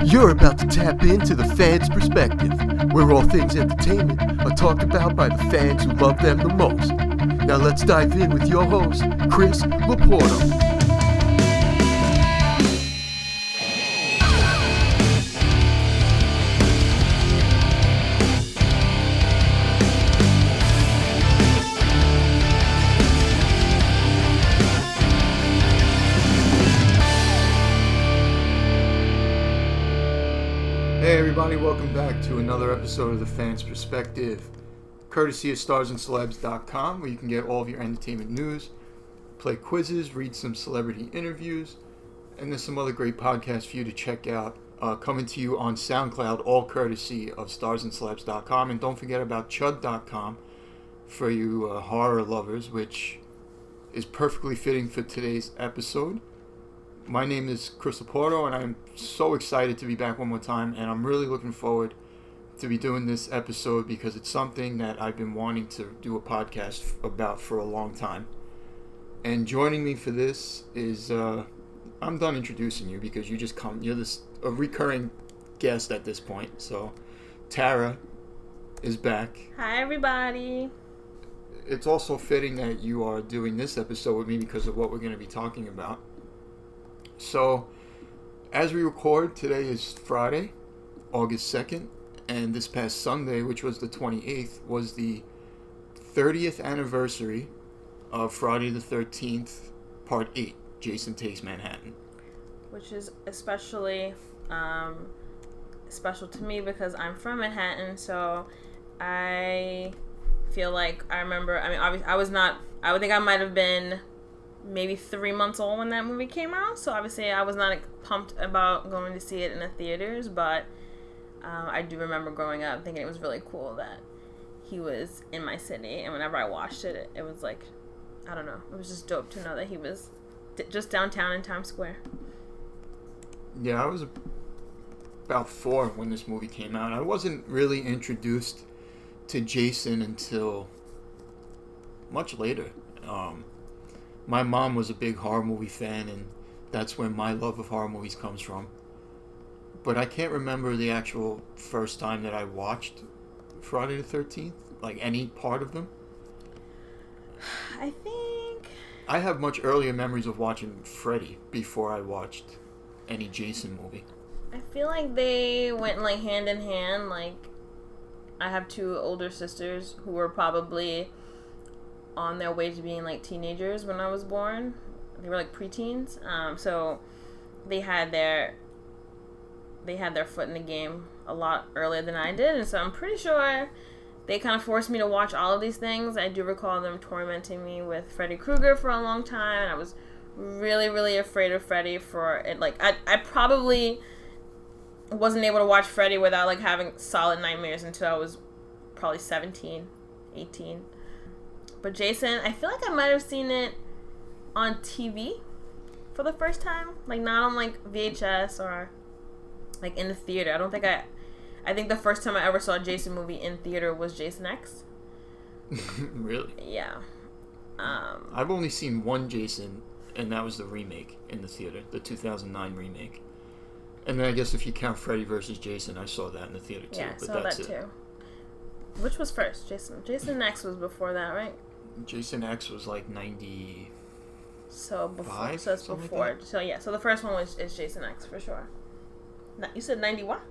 You're about to tap into the fan's perspective, where all things entertainment are talked about by the fans who love them the most. Now let's dive in with your host, Chris Laporto. Hey everybody, welcome back to another episode of The Fan's Perspective, courtesy of StarsandCelebs.com, where you can get all of your entertainment news, play quizzes, read some celebrity interviews, and there's some other great podcasts for you to check out, coming to you on SoundCloud, all courtesy of StarsandCelebs.com. And don't forget about Chud.com for you horror lovers, which is perfectly fitting for today's episode. My name is Chris Laporto, and I'm so excited to be back one more time, and I'm really looking forward to be doing this episode because it's something that I've been wanting to do a podcast about for a long time. And joining me for this is, I'm done introducing you because you're a recurring guest at this point. So, Tara is back. Hi, everybody. It's also fitting that you are doing this episode with me because of what we're going to be talking about. So, as we record, today is Friday, August 2nd, and this past Sunday, which was the 28th, was the 30th anniversary of Friday the 13th, Part 8, Jason Takes Manhattan. Which is especially special to me because I'm from Manhattan, so I feel like I remember, obviously, I would think I might have been maybe 3 months old when that movie came out, so obviously I was not pumped about going to see it in the theaters, but I do remember growing up thinking it was really cool that he was in my city, and whenever I watched it, it was like, I don't know, it was just dope to know that he was just downtown in Times Square. Yeah, I was about 4 when this movie came out. I wasn't really introduced to Jason until much later. My mom was a big horror movie fan, and that's where my love of horror movies comes from. But I can't remember the actual first time that I watched Friday the 13th, like any part of them. I think I have much earlier memories of watching Freddy before I watched any Jason movie. I feel like they went like hand in hand. Like, I have 2 older sisters who were probably on their way to being like teenagers when I was born. They were like preteens, so they had their foot in the game a lot earlier than I did, and so I'm pretty sure they kind of forced me to watch all of these things. I do recall them tormenting me with Freddy Krueger for a long time, and I was really, really afraid of Freddy for it. Like, I probably wasn't able to watch Freddy without like having solid nightmares until I was probably 17, 18. But Jason, I feel like I might have seen it on TV for the first time. Like, not on, like, VHS or, like, in the theater. I think the first time I ever saw a Jason movie in theater was Jason X. Really? Yeah. I've only seen one Jason, and that was the remake in the theater, the 2009 remake. And then I guess if you count Freddy vs. Jason, I saw that in the theater, too. Yeah, I but saw that's that, it. too. Which was first? Jason X was before that, right? Jason X was like 90. So before. 5, So it's before. Like, so yeah. So the first one is Jason X for sure. You said 90 what?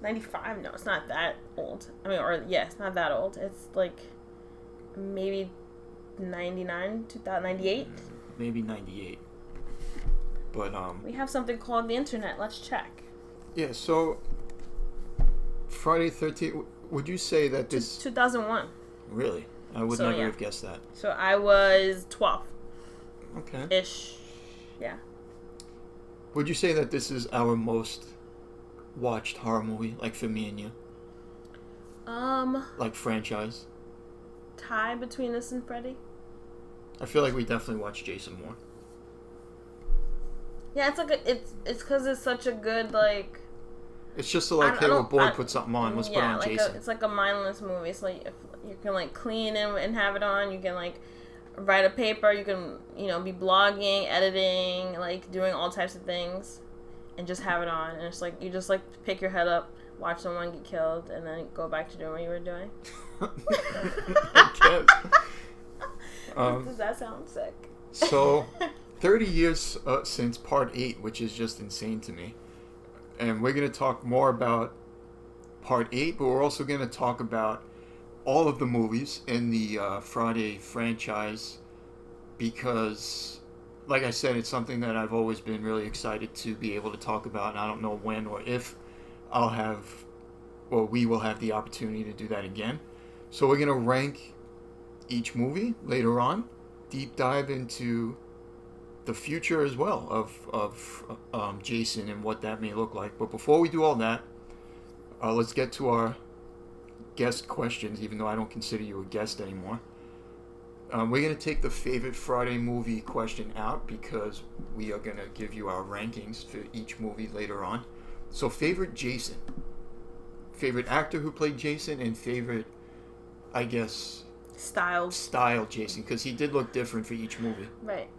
95? No, it's not that old. It's not that old. It's like maybe 99, 2098. Maybe 98. But we have something called the internet. Let's check. Yeah. So Friday 13th. Would you say that this 2001? Really? I would never have guessed that. So I was 12. Okay. Ish. Yeah. Would you say that this is our most watched horror movie, like for me and you? Like franchise? Tie between this and Freddy? I feel like we definitely watch Jason more. Yeah, it's because it's such a good, like... It's just so like, hey, we're bored, put something on. Let's put on like Jason. It's like a mindless movie. It's like if you can like clean and have it on. You can like write a paper. You can, be blogging, editing, like doing all types of things, and just have it on. And it's like you just like pick your head up, watch someone get killed, and then go back to doing what you were doing. Does that sound sick? So, 30 years since Part 8, which is just insane to me. And we're going to talk more about Part 8, but we're also going to talk about all of the movies in the Friday franchise because, like I said, it's something that I've always been really excited to be able to talk about, and I don't know when or if we will have the opportunity to do that again. So we're going to rank each movie later on, deep dive into the future as well of Jason and what that may look like. But before we do all that, let's get to our guest questions, even though I don't consider you a guest anymore. We're going to take the favorite Friday movie question out because we are going to give you our rankings for each movie later on. So favorite Jason, favorite actor who played Jason, and favorite, I guess, style Jason, because he did look different for each movie. Right.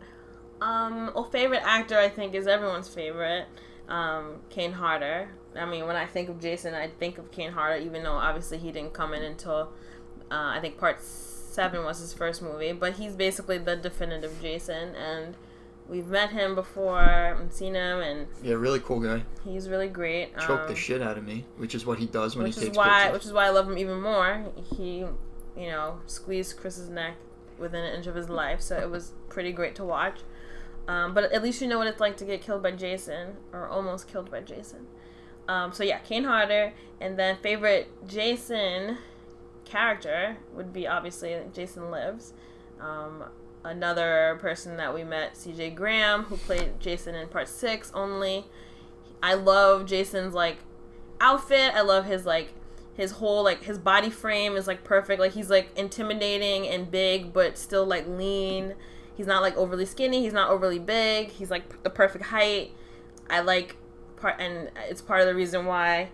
Well, favorite actor I think is everyone's favorite, Kane Hodder. I mean, when I think of Jason, I think of Kane Hodder, even though obviously he didn't come in until I think Part 7 was his first movie. But he's basically the definitive Jason, and we've met him before and seen him, and yeah, really cool guy. He's really great. Choked the shit out of me, which is what he does when he takes pictures. Which is why I love him even more. He, squeezed Chris's neck within an inch of his life, so it was pretty great to watch. But at least you know what it's like to get killed by Jason, or almost killed by Jason. So yeah, Kane Hodder. And then favorite Jason character would be obviously Jason Lives. Another person that we met, CJ Graham, who played Jason in Part 6 only. I love Jason's outfit. I love his whole his body frame is perfect. He's intimidating and big, but still lean. He's not overly skinny. He's not overly big. He's the perfect height. And it's part of the reason why.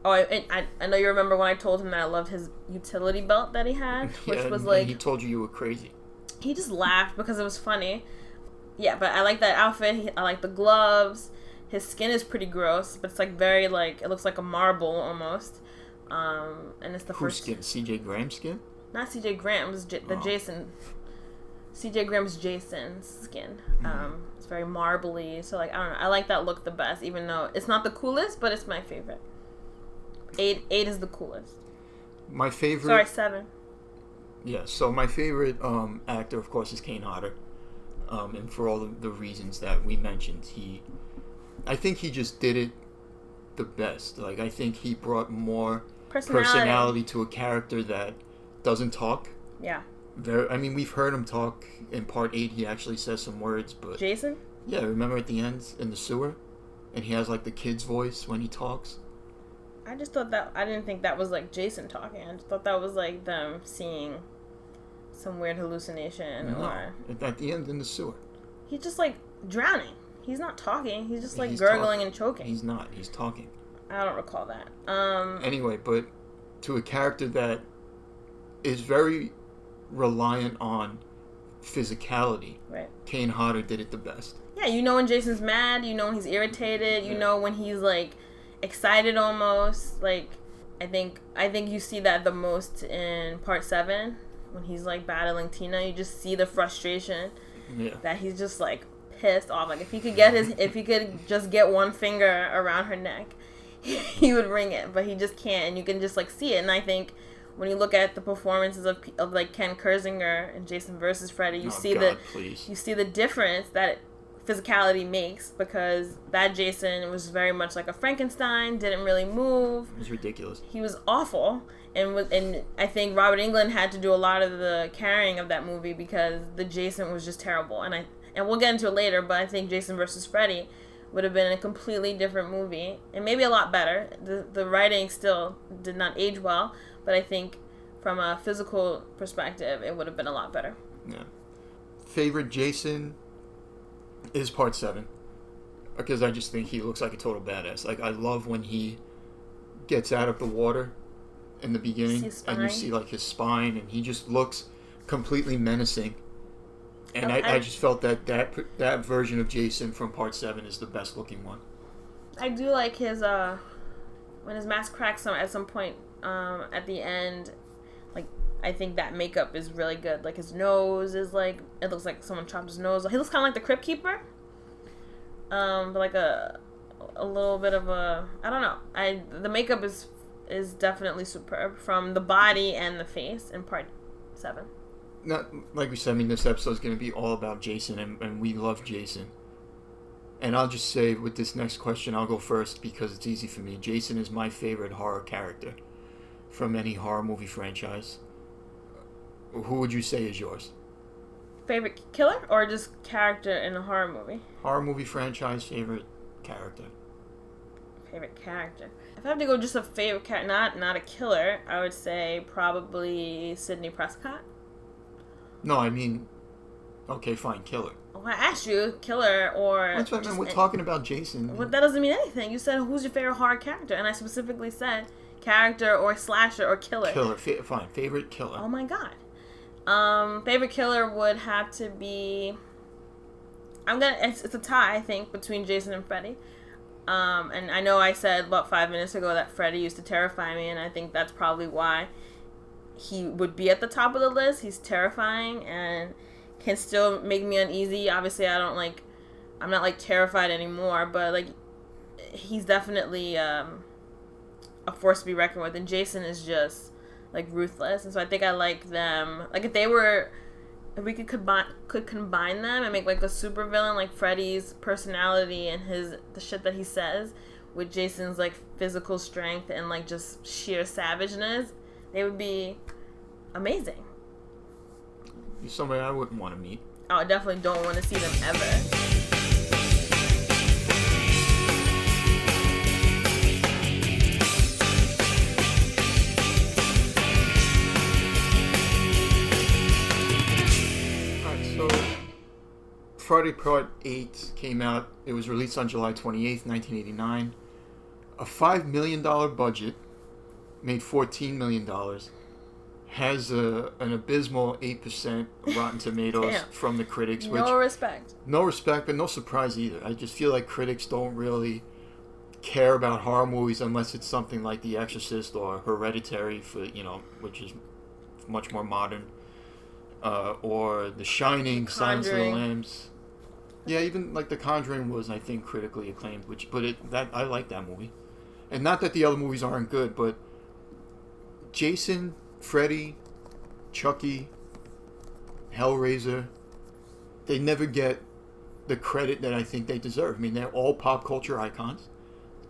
Oh, I know you remember when I told him that I loved his utility belt that he had, which was and he told you were crazy. He just laughed because it was funny. Yeah, but I like that outfit. I like the gloves. His skin is pretty gross, but it's very it looks like a marble almost. And it's the Whose first skin? CJ Graham's skin? Not CJ Graham. It was Jason. CJ Graham's Jason's skin. It's very marbly. So I don't know. I like that look the best, even though it's not the coolest, but it's my favorite. 8 is the coolest. My favorite. Sorry, 7. Yeah. So my favorite actor, of course, is Kane Hodder, and for all the reasons that we mentioned, I think he just did it the best. I think he brought more personality to a character that doesn't talk. Yeah. We've heard him talk in Part 8. He actually says some words, but Jason? Yeah, remember at the end in the sewer, and he has the kid's voice when he talks. I just thought that I didn't think that was Jason talking. I just thought that was them seeing some weird hallucination. No, or at the end in the sewer. He's just drowning. He's not talking. He's just he's gurgling talking. And choking. He's not. He's talking. I don't recall that. Anyway, but to a character that is very reliant on physicality, right? Kane Hodder did it the best. Yeah, when Jason's mad. When he's irritated. You know when he's excited almost. I think you see that the most in Part 7 when he's battling Tina. You just see the frustration. Yeah. That he's just pissed off. If he could just get one finger around her neck, he would ring it, but he just can't, and you can just see it. And I think when you look at the performances of Ken Kersinger and Jason versus Freddy, you see the difference that physicality makes, because that Jason was very much like a Frankenstein, didn't really move. It was ridiculous. He was awful, and I think Robert Englund had to do a lot of the carrying of that movie because the Jason was just terrible. And we'll get into it later, but I think Jason versus Freddy would have been a completely different movie and maybe a lot better. The writing still did not age well, but I think from a physical perspective, it would have been a lot better. Yeah. Favorite Jason is Part 7, because I just think he looks like a total badass. I love when he gets out of the water in the beginning and you see his spine, and he just looks completely menacing. And I just felt that version of Jason from Part 7 is the best looking one. I do like his when his mask cracks at some point at the end. Like, I think that makeup is really good. Like, his nose is like, it looks like someone chopped his nose. He looks kind of like the Crypt Keeper. But like a little bit of a, I don't know. The makeup is definitely superb from the body and the face in Part 7. Not, like we said, I mean, this episode is going to be all about Jason, and we love Jason. And I'll just say with this next question, I'll go first because it's easy for me. Jason is my favorite horror character from any horror movie franchise. Who would you say is yours? Favorite killer or just character in a horror movie? Horror movie franchise, favorite character. Favorite character. If I have to go just a favorite character, not a killer, I would say probably Sidney Prescott. No, I mean, okay, fine, killer. Well, I asked you, killer or... That's what I mean, we're talking about Jason. Well, that doesn't mean anything. You said, who's your favorite horror character? And I specifically said character or slasher or killer. Killer, fine, favorite killer. Oh my god. Favorite killer would have to be... It's a tie, I think, between Jason and Freddy. And I know I said about 5 minutes ago that Freddy used to terrify me, and I think that's probably why he would be at the top of the list. He's terrifying and can still make me uneasy. Obviously, I'm not like terrified anymore, but like he's definitely a force to be reckoned with. And Jason is just like ruthless, and so I think I like them. Like if we could combine them and make like a super villain, like Freddy's personality and the shit that he says with Jason's like physical strength and like just sheer savageness, they would be amazing. You're somebody I wouldn't want to meet. Oh, I definitely don't want to see them ever. Friday Part 8 came out. It was released on July 28th, 1989. A $5 million budget, made $14 million, has an abysmal 8% Rotten Tomatoes from the critics. No respect. No respect, but no surprise either. I just feel like critics don't really care about horror movies unless it's something like The Exorcist or Hereditary, which is much more modern. Or The Shining, Silence of the Lambs. Yeah, even like The Conjuring was, I think, critically acclaimed. I like that movie, and not that the other movies aren't good, but Jason, Freddy, Chucky, Hellraiser, they never get the credit that I think they deserve. I mean, they're all pop culture icons.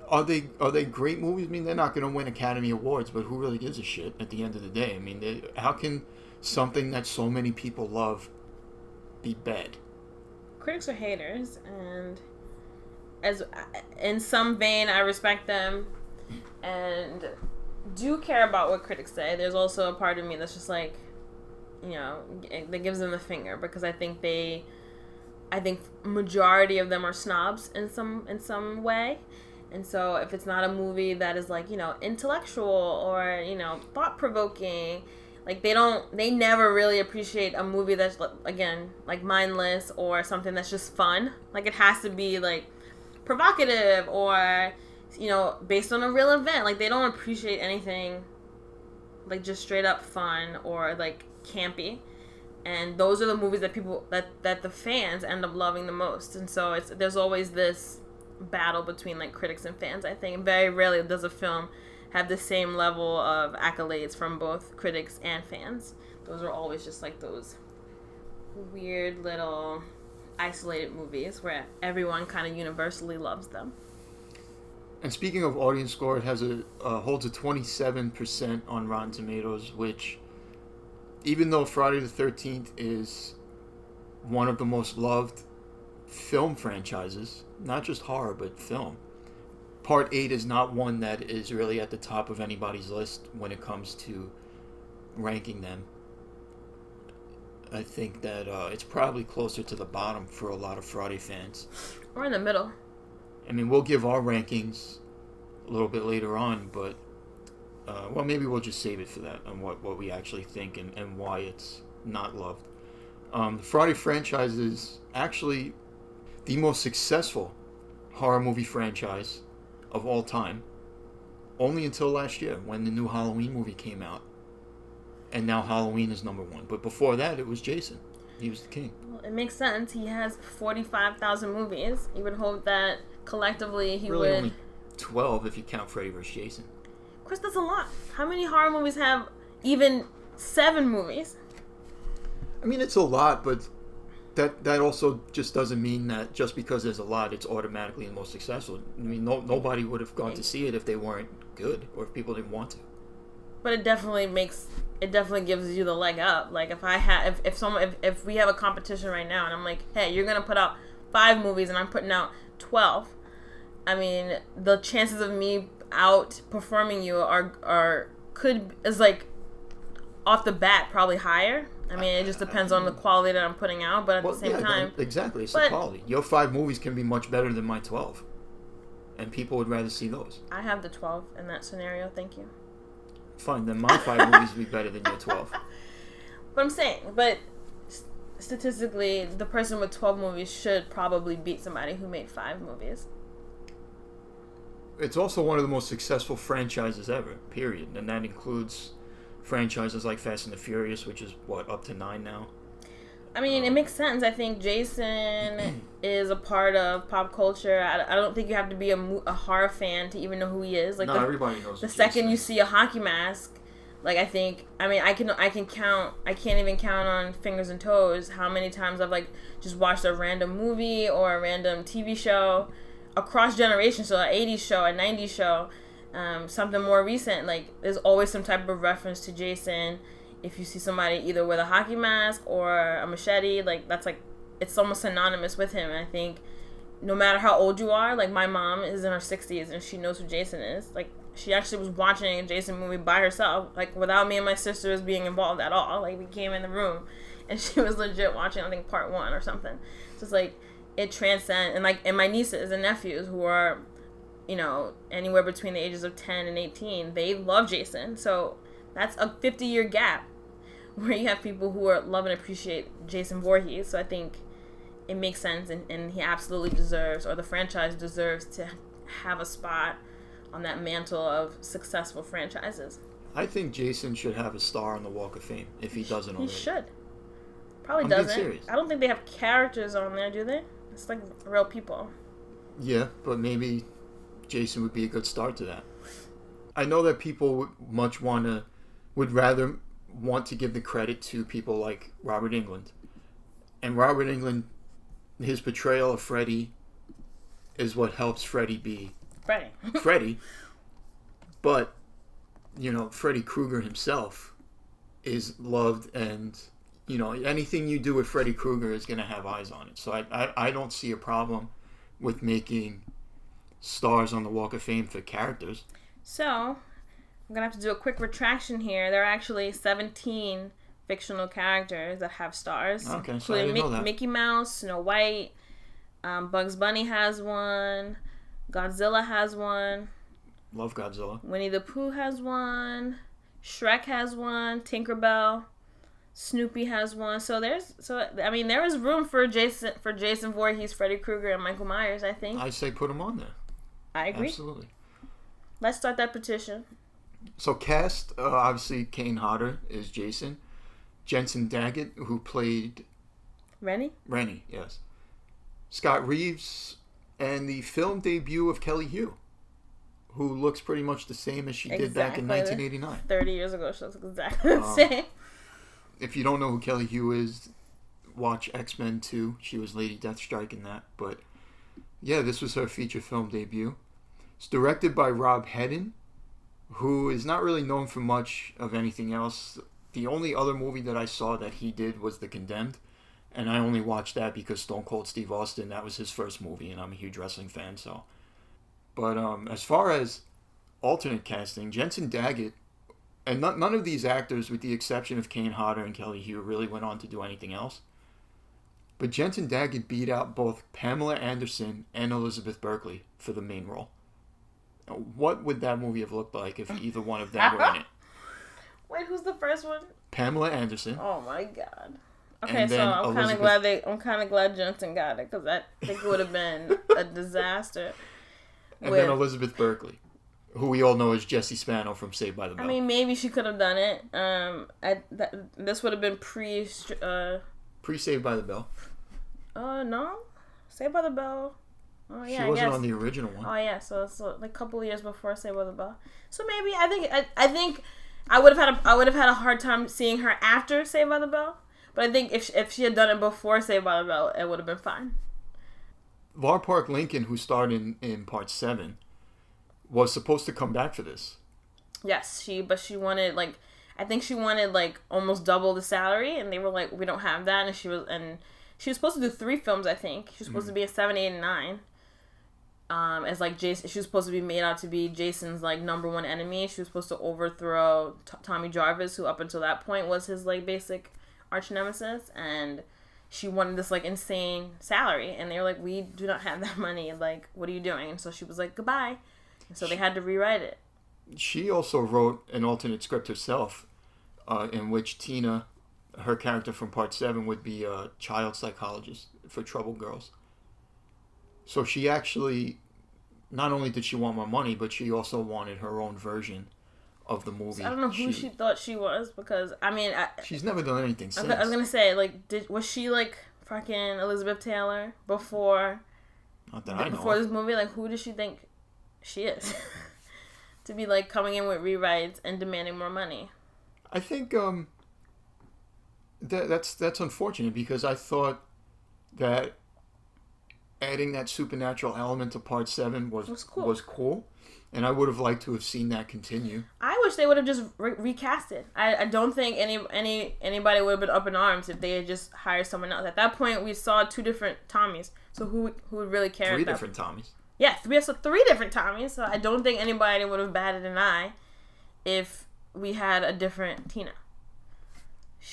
Are they great movies? I mean, they're not going to win Academy Awards, but who really gives a shit at the end of the day? I mean, how can something that so many people love be bad? Critics are haters, and as in some vein, I respect them and do care about what critics say. There's also a part of me that's just like, that gives them the finger, because I think majority of them are snobs in some way. And so if it's not a movie that is like, intellectual or, thought-provoking, like they never really appreciate a movie that's, again, like mindless or something that's just fun. Like it has to be like provocative or, based on a real event. Like they don't appreciate anything like just straight up fun or like campy. And those are the movies that the fans end up loving the most. And so there's always this battle between like critics and fans, I think. Very rarely does a film have the same level of accolades from both critics and fans. Those are always just like those weird little isolated movies where everyone kind of universally loves them. And speaking of audience score, it has holds a 27% on Rotten Tomatoes, which, even though Friday the 13th is one of the most loved film franchises, not just horror, but film, Part 8 is not one that is really at the top of anybody's list when it comes to ranking them. I think that it's probably closer to the bottom for a lot of Friday fans. Or in the middle. I mean, we'll give our rankings a little bit later on, but maybe we'll just save it for that and what we actually think and why it's not loved. The Friday franchise is actually the most successful horror movie franchise of all time. Only until last year when the new Halloween movie came out. And now Halloween is number one. But before that, it was Jason. He was the king. Well, it makes sense. He has 45,000 movies. You would hope that collectively he really would... only 12 if you count Freddy vs. Jason. Of course, that's a lot. How many horror movies have even 7 movies? I mean, it's a lot, but that also just doesn't mean that just because there's a lot, it's automatically the most successful. I mean, nobody would have gone to see it if they weren't good or if people didn't want to. But it definitely gives you the leg up. Like if we have a competition right now and I'm like, hey, you're gonna put out 5 movies and I'm putting out 12. I mean, the chances of me outperforming you is like off the bat probably higher. I mean, it just depends on the quality that I'm putting out, but at the same time... Exactly, it's the quality. Your 5 movies can be much better than my 12. And people would rather see those. I have the 12 in that scenario, thank you. Fine, then my 5 movies would be better than your 12. But I'm saying, statistically, the person with 12 movies should probably beat somebody who made 5 movies. It's also one of the most successful franchises ever, period. And that includes franchises like Fast and the Furious, which is, up to 9 now? I mean, it makes sense. I think Jason is a part of pop culture. I don't think you have to be a horror fan to even know who he is. Like, everybody knows. The second you see a hockey mask, like, I can't even count on fingers and toes how many times I've, like, just watched a random movie or a random TV show across generations, so an 80s show, a 90s show, something more recent. Like, there's always some type of reference to Jason. If you see somebody either with a hockey mask or a machete, like, that's like, it's almost synonymous with him. And I think no matter how old you are, like, my mom is in her 60s and she knows who Jason is. Like, she actually was watching a Jason movie by herself, like, without me and my sisters being involved at all. Like, we came in the room and she was legit watching, I think, part 1 or something. So it's like, it transcends. And my nieces and nephews who are, anywhere between the ages of 10 and 18, they love Jason. So that's a 50-year gap where you have people who love and appreciate Jason Voorhees. So I think it makes sense, and he absolutely deserves, or the franchise deserves, to have a spot on that mantle of successful franchises. I think Jason should have a star on the Walk of Fame if he doesn't already. He should. Probably I'm doesn't. being serious. I don't think they have characters on there, do they? It's like real people. Yeah, but maybe Jason would be a good start to that. I know that people would rather want to give the credit to people like Robert Englund. And Robert Englund, his portrayal of Freddy is what helps Freddy be Freddy. But, Freddy Krueger himself is loved, and, anything you do with Freddy Krueger is going to have eyes on it. So I don't see a problem with making stars on the Walk of Fame for characters. So, I'm going to have to do a quick retraction here. There are actually 17 fictional characters that have stars. Okay, so I didn't know that. Mickey Mouse, Snow White, Bugs Bunny has one, Godzilla has one. Love Godzilla. Winnie the Pooh has one, Shrek has one, Tinkerbell, Snoopy has one. There is room for Jason Voorhees, Freddy Krueger, and Michael Myers, I think. I say put them on there. I agree. Absolutely. Let's start that petition. So cast, obviously Kane Hodder is Jason. Jensen Daggett, who played... Rennie, yes. Scott Reeves, and the film debut of Kelly Hu, who looks pretty much the same as she did back in 1989. 30 years ago, she looks exactly the same. If you don't know who Kelly Hu is, watch X-Men 2. She was Lady Deathstrike in that. But, yeah, this was her feature film debut. It's directed by Rob Hedden, who is not really known for much of anything else. The only other movie that I saw that he did was The Condemned, and I only watched that because Stone Cold Steve Austin, that was his first movie, and I'm a huge wrestling fan, so. But as far as alternate casting, Jensen Daggett, and none of these actors, with the exception of Kane Hodder and Kelly Hu, really went on to do anything else. But Jensen Daggett beat out both Pamela Anderson and Elizabeth Berkley for the main role. What would that movie have looked like if either one of them were in it? Wait, who's the first one? Pamela Anderson. Oh my god. Okay, so I'm kind of glad Jensen got it because I think it would have been a disaster. And then Elizabeth Berkley, who we all know as Jessie Spano from Saved by the Bell. I mean, maybe she could have done it. This would have been pre Saved by the Bell. No, Saved by the Bell. Oh yeah, she wasn't on the original one. Oh yeah, so it's like a couple of years before Saved by the Bell. So maybe I think I would have had a hard time seeing her after Saved by the Bell. But I think if she had done it before Saved by the Bell, it would have been fine. Lar Park Lincoln, who starred in Part 7, was supposed to come back for this. Yes, she wanted I think she wanted almost double the salary, and they were like, we don't have that, and she was supposed to do 3 films, I think. She was supposed to be a 7, 8, and 9. As Jason, she was supposed to be made out to be Jason's number one enemy. She was supposed to overthrow Tommy Jarvis, who up until that point was his basic arch nemesis, and she wanted this insane salary, and they were like, we do not have that money, what are you doing? And so she was like, goodbye, and so they had to rewrite it. She also wrote an alternate script herself, in which Tina, her character from Part 7, would be a child psychologist for troubled girls. So she actually, not only did she want more money, but she also wanted her own version of the movie. So I don't know who she thought she was, because she's never done anything since. I was gonna say, was she fucking Elizabeth Taylor before? Not that I know. Before this movie, who does she think she is to be coming in with rewrites and demanding more money? I think that's unfortunate, because I thought that adding that supernatural element to Part 7 was cool. And I would have liked to have seen that continue. I wish they would have just recast it. I don't think anybody would have been up in arms if they had just hired someone else. At that point, we saw 2 different Tommies. So who would really care? 3 different Tommies. Yeah, we saw 3 different Tommies. So I don't think anybody would have batted an eye if we had a different Tina.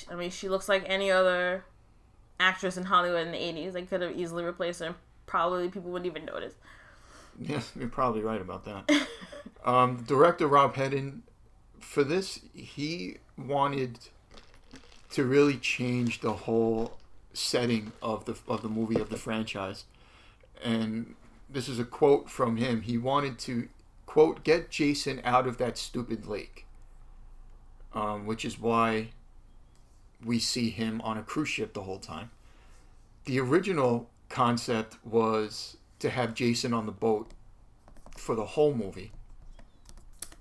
I mean, she looks like any other actress in Hollywood in the 80s. They could have easily replaced her, and probably people wouldn't even notice. Yes, you're probably right about that. Director Rob Hedden, for this, he wanted to really change the whole setting of the movie, of the franchise. And this is a quote from him. He wanted to, quote, get Jason out of that stupid lake. Which is why we see him on a cruise ship the whole time. The original concept was to have Jason on the boat for the whole movie.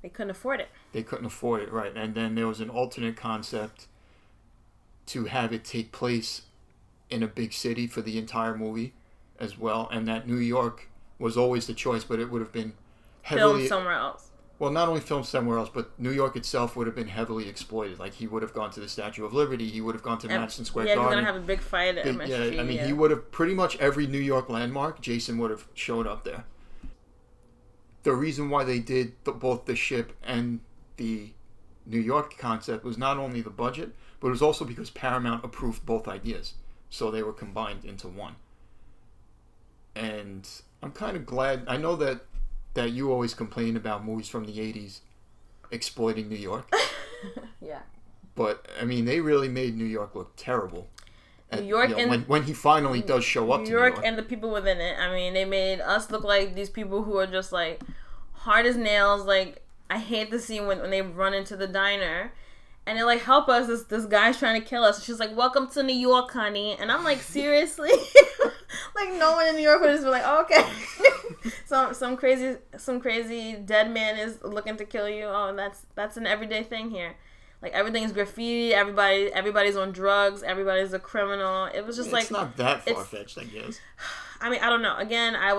They couldn't afford it. They couldn't afford it, right. And then there was an alternate concept to have it take place in a big city for the entire movie as well. And that New York was always the choice, but it would have been heavily... filmed somewhere else. Well, not only filmed somewhere else, but New York itself would have been heavily exploited. He would have gone to the Statue of Liberty. He would have gone to Madison Square Garden. Yeah, he's going to have a big fight at MSG. Yeah, I mean, he would have pretty much every New York landmark, Jason would have showed up there. The reason why they did both the ship and the New York concept was not only the budget, but it was also because Paramount approved both ideas. So they were combined into one. And I'm kind of glad. I know that you always complain about movies from the 80s exploiting New York. Yeah. But, I mean, they really made New York look terrible. New York, when he finally does show up to New York. And the people within it. I mean, they made us look like these people who are just, hard as nails. I hate the scene when they run into the diner. And they're help us, this guy's trying to kill us. And she's like, welcome to New York, honey. And I'm like, seriously? No one in New York would just be like, oh, okay. some crazy dead man is looking to kill you. Oh, and that's an everyday thing here. Everything is graffiti. Everybody's on drugs. Everybody's a criminal. It was just it's not that far-fetched, I guess. I mean, I don't know. Again, I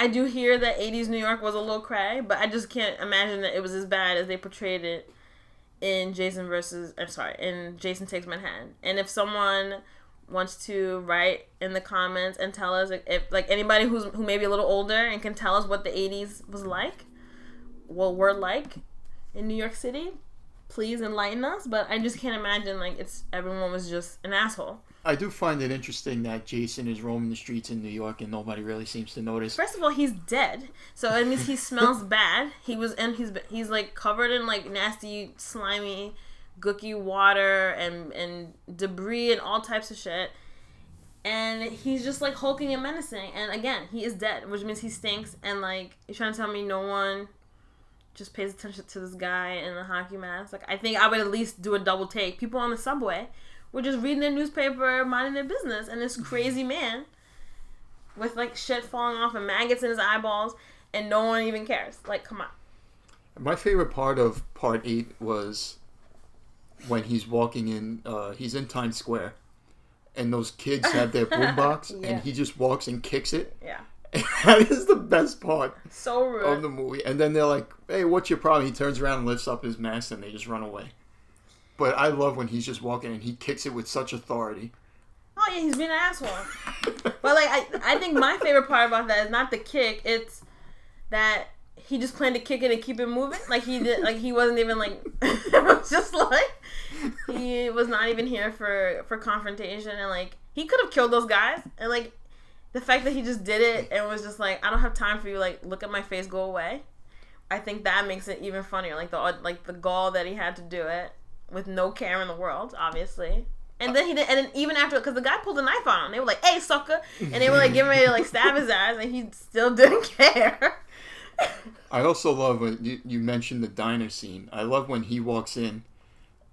do hear that 80s New York was a little cray, but I just can't imagine that it was as bad as they portrayed it in Jason Takes Manhattan. And if someone wants to write in the comments and tell us if anybody who may be a little older and can tell us what the 80s was like, were like in New York City, please enlighten us. But I just can't imagine everyone was just an asshole. I do find it interesting that Jason is roaming the streets in New York and nobody really seems to notice. First of all, he's dead, so it means he smells bad. He's covered in nasty, slimy gooky water and debris and all types of shit. And he's just, like, hulking and menacing. And, again, he is dead, which means he stinks. And, like, you're trying to tell me no one just pays attention to this guy in a hockey mask? Like, I think I would at least do a double take. People on the subway were just reading their newspaper, minding their business. And this crazy man with, like, shit falling off and maggots in his eyeballs. And no one even cares. Like, come on. My favorite part of part 8 was when he's walking in, he's in Times Square. And those kids have their boombox, and he just walks and kicks it. Yeah. And that is the best part so rude. Of the movie. And then they're like, hey, what's your problem? He turns around and lifts up his mask, and they just run away. But I love when he's just walking, and he kicks it with such authority. Oh, yeah, he's being an asshole. But, like, I think my favorite part about that is not the kick. It's that he just planned to kick it and keep it moving. Like, he did, like, he wasn't even, like, it was just, like, he was not even here for confrontation. And, like, he could have killed those guys. And, like, the fact that he just did it and was just like, I don't have time for you, like, look at my face, go away. I think that makes it even funnier. Like, the gall that he had to do it with no care in the world, obviously. And then he did, and then even after, because the guy pulled a knife on him. They were like, hey, sucker. And they were, like, getting ready to, like, stab his ass, and he still didn't care. I also love when you mentioned the diner scene. I love when he walks in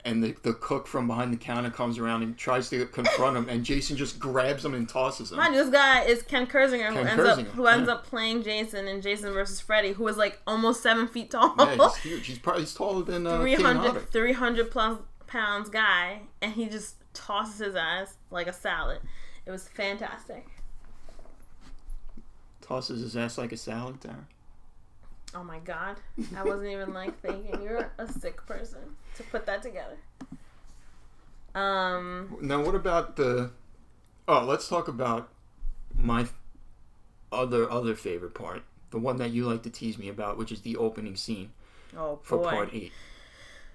and the cook from behind the counter comes around and tries to confront him, and Jason just grabs him and tosses him. Mind you, this guy is Ken Kersinger, who ends up playing Jason in Jason vs. Freddy, who is like almost 7 feet tall. Yeah, he's huge. He's taller than 300 plus pounds guy, and he just tosses his ass like a salad. It was fantastic. Tosses his ass like a salad, Tara. Oh my God. I wasn't even like thinking. You're a sick person to put that together. Now what about let's talk about my other favorite part. The one that you like to tease me about, which is the opening scene. Oh, boy. For part 8.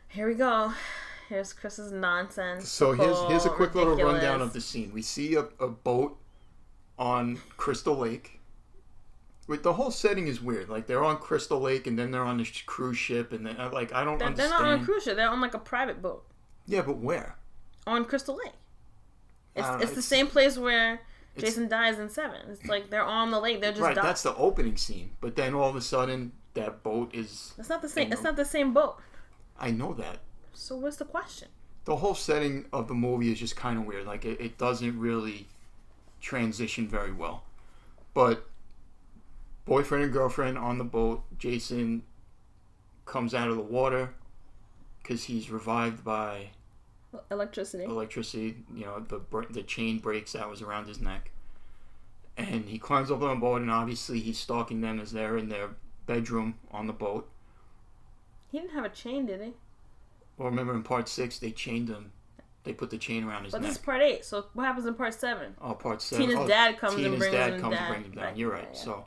Here we go. Here's Chris's nonsense. So here's a quick little rundown of the scene. We see a boat on Crystal Lake. The whole setting is weird. Like, they're on Crystal Lake, and then they're on this cruise ship, and then, like, I don't understand. They're not on a cruise ship. They're on, like, a private boat. Yeah, but where? On Crystal Lake. It's the same place where Jason dies in 7. It's like they're on the lake. They're just docked. That's the opening scene. But then all of a sudden, that boat is... It's not the same. It's not the same boat. I know that. So what's the question? The whole setting of the movie is just kind of weird. Like, it doesn't really transition very well. But... boyfriend and girlfriend on the boat. Jason comes out of the water because he's revived by electricity. You know, the chain breaks that was around his neck, and he climbs up on the boat. And obviously, he's stalking them as they're in their bedroom on the boat. He didn't have a chain, did he? Well, remember in part 6, they chained him. They put the chain around his neck. But this is part 8. So what happens in part 7? Oh, part 7. Tina's dad comes and brings him down. Right. You're right. Yeah. So.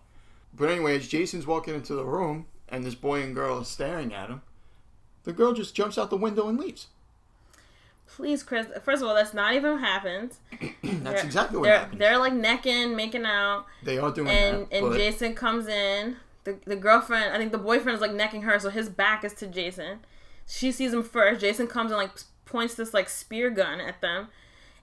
But anyways, Jason's walking into the room, and this boy and girl are staring at him. The girl just jumps out the window and leaves. Please, Chris. First of all, that's not even what happens. That's exactly what happens. They're like necking, making out. They are doing that. And Jason comes in. The girlfriend, I think the boyfriend is like necking her, so his back is to Jason. She sees him first. Jason comes and like points this like spear gun at them.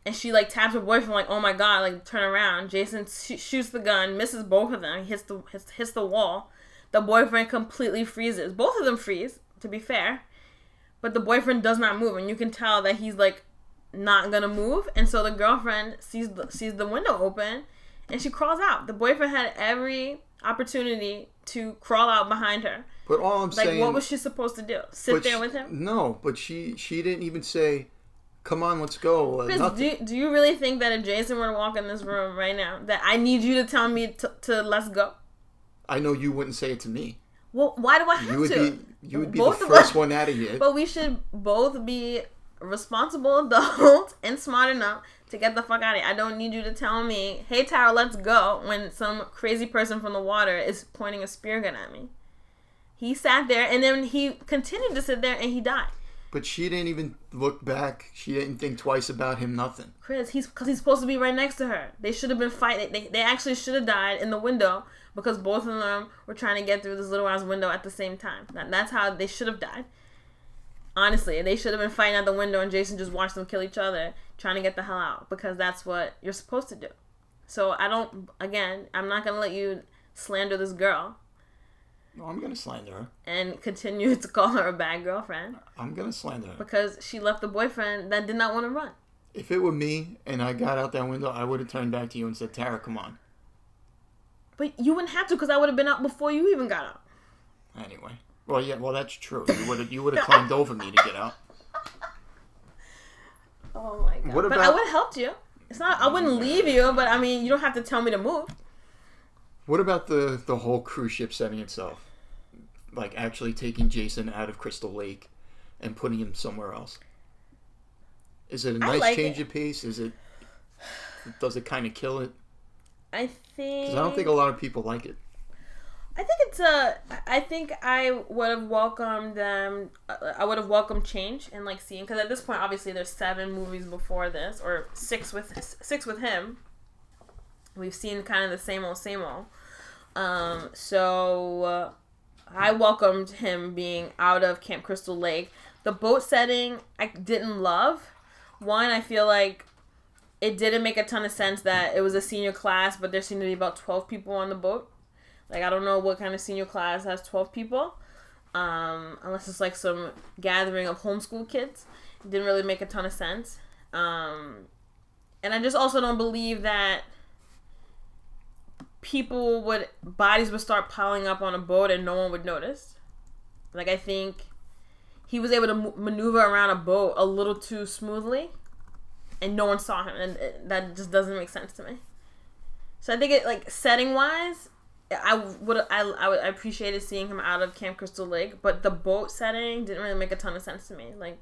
And she, like, taps her boyfriend, like, oh, my God, like, turn around. Jason shoots the gun, misses both of them. He hits the wall. The boyfriend completely freezes. Both of them freeze, to be fair. But the boyfriend does not move. And you can tell that he's, like, not going to move. And so the girlfriend sees the window open, and she crawls out. The boyfriend had every opportunity to crawl out behind her. But all I'm saying... like, what was she supposed to do? Sit there with him? No, but she didn't even say... come on, let's go. Chris, do you really think that if Jason were to walk in this room right now, that I need you to tell me to let's go? I know you wouldn't say it to me. Well, why do I have to? You would be the first one out of here. But we should both be responsible adults and smart enough to get the fuck out of here. I don't need you to tell me, hey, Tara, let's go, when some crazy person from the water is pointing a spear gun at me. He sat there, and then he continued to sit there, and he died. But she didn't even look back. She didn't think twice about him, nothing. Because he's supposed to be right next to her. They should have been fighting. They actually should have died in the window because both of them were trying to get through this little ass window at the same time. That's how they should have died. Honestly, they should have been fighting out the window and Jason just watched them kill each other, trying to get the hell out, because that's what you're supposed to do. So I'm not going to let you slander this girl. No, I'm going to slander her. And continue to call her a bad girlfriend. I'm going to slander her. Because she left the boyfriend that did not want to run. If it were me and I got out that window, I would have turned back to you and said, Tara, come on. But you wouldn't have to, because I would have been out before you even got out. Anyway. Well, yeah, that's true. You would have climbed over me to get out. Oh my god! But I would have helped you. It's not. I wouldn't leave you, but I mean, you don't have to tell me to move. What about the whole cruise ship setting itself? Like actually taking Jason out of Crystal Lake and putting him somewhere else. Is it a nice change of pace? Does it kind of kill it? I think. Because I don't think a lot of people like it. I think I would have welcomed them. I would have welcomed change and like seeing, because at this point, obviously, there's 7 movies before this, or 6 with him. We've seen kind of the same old. So I welcomed him being out of Camp Crystal Lake. The boat setting I didn't love. One, I feel like it didn't make a ton of sense that it was a senior class, but there seemed to be about 12 people on the boat. Like, I don't know what kind of senior class has 12 people. Unless it's like some gathering of homeschool kids. It didn't really make a ton of sense. And I just also don't believe that bodies would start piling up on a boat and no one would notice. Like, I think he was able to maneuver around a boat a little too smoothly. And no one saw him. And that just doesn't make sense to me. So I think it, like, setting-wise, I appreciated seeing him out of Camp Crystal Lake, but the boat setting didn't really make a ton of sense to me. Like,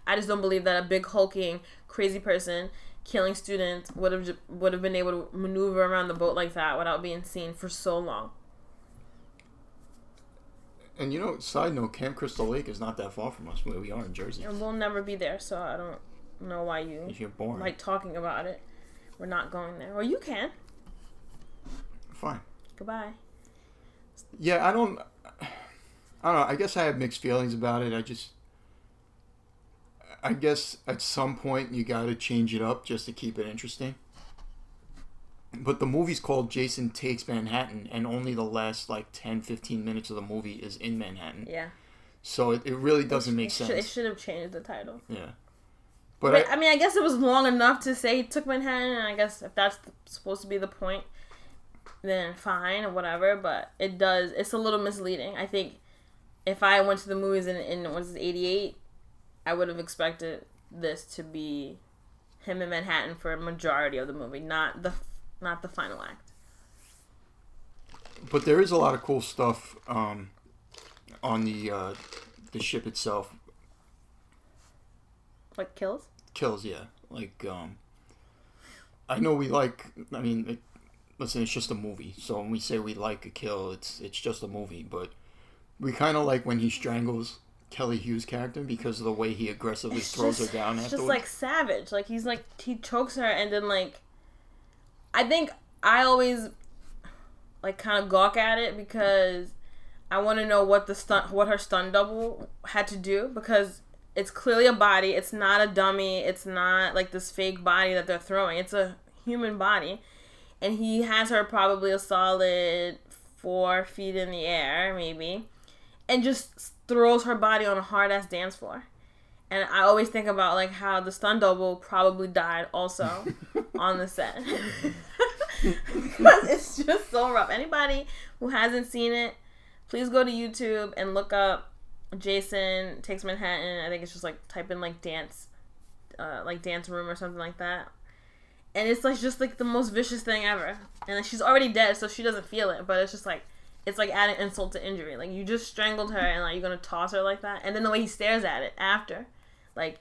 I just don't believe that a big hulking crazy person killing students would have been able to maneuver around the boat like that without being seen for so long. And side note, Camp Crystal Lake is not that far from us where we are in Jersey. And we'll never be there, so I don't know why you're boring. Like talking about it. We're not going there. Or you can. Fine. Goodbye. Yeah, I don't know. I guess I have mixed feelings about it. I guess at some point you got to change it up just to keep it interesting. But the movie's called Jason Takes Manhattan, and only the last 10, 15 minutes of the movie is in Manhattan. Yeah. So it really doesn't make sense. It should have changed the title. Yeah. But I guess it was long enough to say he took Manhattan, and I guess if that's supposed to be the point, then fine or whatever. But it's a little misleading. I think if I went to the movies in 88, I would have expected this to be him in Manhattan for a majority of the movie, not the final act. But there is a lot of cool stuff on the ship itself. Like kills? Kills, yeah. Like, I know we like, listen, it's just a movie. So when we say we like a kill, it's just a movie. But we kind of like when he strangles Kelly Hughes' character because of the way he aggressively throws her down afterwards. Just like savage. Like he chokes her and then I think I always kind of gawk at it because I want to know what her stunt double had to do, because it's clearly a body. It's not a dummy. It's not like this fake body that they're throwing. It's a human body. And he has her probably a solid 4 feet in the air, maybe, and just throws her body on a hard-ass dance floor. And I always think about, how the stunt double probably died also on the set. Because it's just so rough. Anybody who hasn't seen it, please go to YouTube and look up Jason Takes Manhattan. I think it's just, type in, dance, dance room or something like that. And it's, just, the most vicious thing ever. And she's already dead, so she doesn't feel it. But it's just, it's adding insult to injury. You just strangled her and, you're going to toss her like that. And then the way he stares at it after.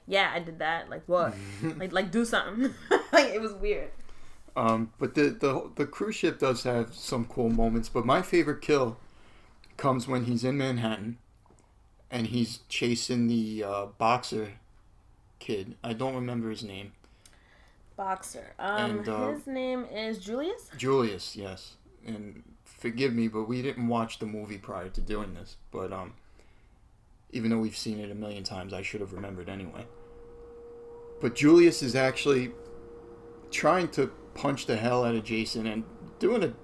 Yeah, I did that. What? Do something. It was weird. But the cruise ship does have some cool moments. But my favorite kill comes when he's in Manhattan and he's chasing the boxer kid. I don't remember his name. Boxer. His name is Julius? Julius, yes. And forgive me, but we didn't watch the movie prior to doing this. But even though we've seen it a million times. I should have remembered anyway. But Julius is actually trying to punch the hell out of Jason and doing a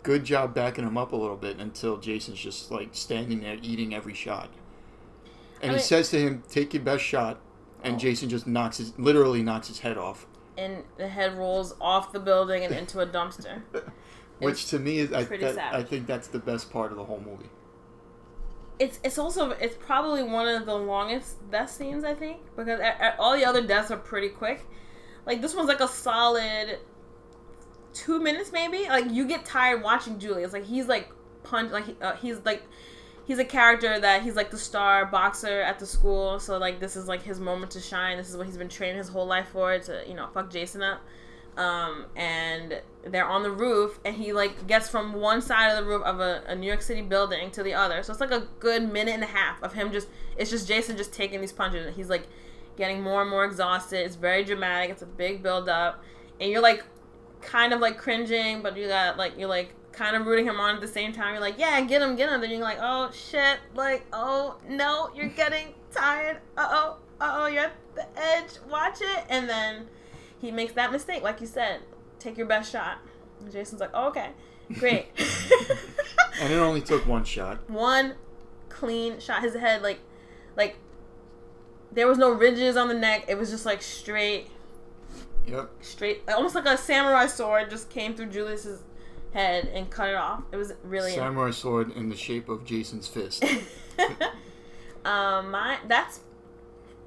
good job backing him up a little bit until Jason's just like standing there eating every shot. And he says to him, "Take your best shot," and Jason just literally knocks his head off. And the head rolls off the building and into a dumpster. Which to me is, I think that's the best part of the whole movie. It's probably one of the longest death scenes, I think, because all the other deaths are pretty quick. Like, this one's like a solid 2 minutes, maybe. Like, you get tired watching Julius. Like, he's like he's a character that he's like the star boxer at the school. So like, this is like his moment to shine. This is what he's been training his whole life for, to, you know, fuck Jason up. And they're on the roof, and he like gets from one side of the roof of a New York City building to the other. So it's like a good minute and a half of him it's just Jason just taking these punches, and he's like getting more and more exhausted. It's very dramatic. It's a big build up, and you're like kind of like cringing, but you're like kind of rooting him on at the same time. You're like, yeah, get him. Then you're like, oh shit, like, oh no, you're getting tired. You're at the edge. Watch it. And then he makes that mistake, like you said. Take your best shot. And Jason's like, oh, okay, great. And it only took one shot. One clean shot. His head, like there was no ridges on the neck. It was just like straight. Yep. Straight, almost like a samurai sword just came through Julius's head and cut it off. It was really samurai sword in the shape of Jason's fist. That's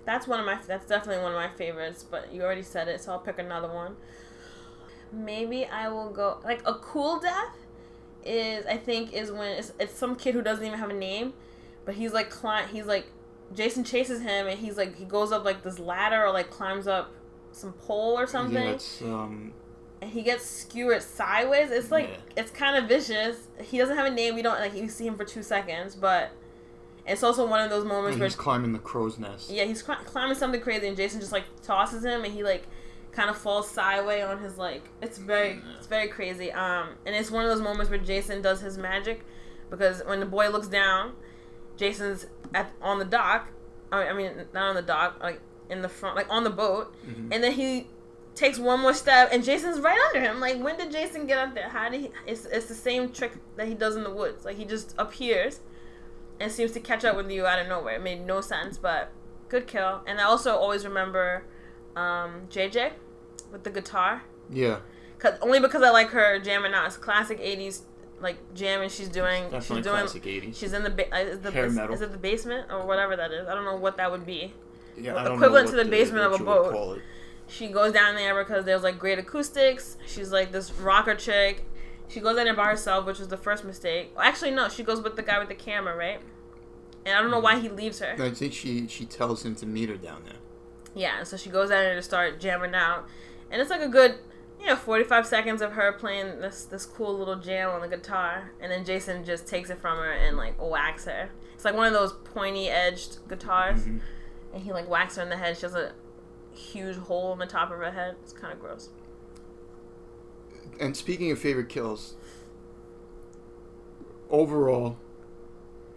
definitely one of my favorites, but you already said it, so I'll pick another one. Maybe I will go, like, a cool death is when it's some kid who doesn't even have a name, but he's like Jason chases him, and he goes up like this ladder, or like climbs up some pole or something. Yeah, it's and he gets skewered sideways. It's like, It's kind of vicious. He doesn't have a name. You see him for 2 seconds, but it's also one of those moments where he's climbing the crow's nest. Yeah, he's climbing something crazy, and Jason just like tosses him, and he like kind of falls sideways on his like. It's very crazy. And it's one of those moments where Jason does his magic, because when the boy looks down, Jason's on the dock. I mean, not on the dock, like in the front, like on the boat, and then he takes one more step, and Jason's right under him. Like, when did Jason get up there? How did he? It's the same trick that he does in the woods. Like, he just appears and seems to catch up with you out of nowhere. It made no sense, but good kill. And I also always remember JJ with the guitar. Yeah. Only because I like her jamming out. It's classic 80s like jamming she's doing. Definitely classic 80s. She's in the hair metal. Is it the basement or whatever that is? I don't know what that would be. Yeah, I don't equivalent know to the basement of a boat. It. She goes down there because there's like great acoustics. She's like this rocker chick. She goes down there by herself, which was the first mistake. Well, actually, no. She goes with the guy with the camera, right? And I don't know why he leaves her. I think she tells him to meet her down there. Yeah, so she goes down there to start jamming out. And it's like a good, 45 seconds of her playing this cool little jam on the guitar. And then Jason just takes it from her and like whacks her. It's like one of those pointy-edged guitars. Mm-hmm. And he like whacks her in the head. She has a huge hole in the top of her head. It's kind of gross. And speaking of favorite kills, overall,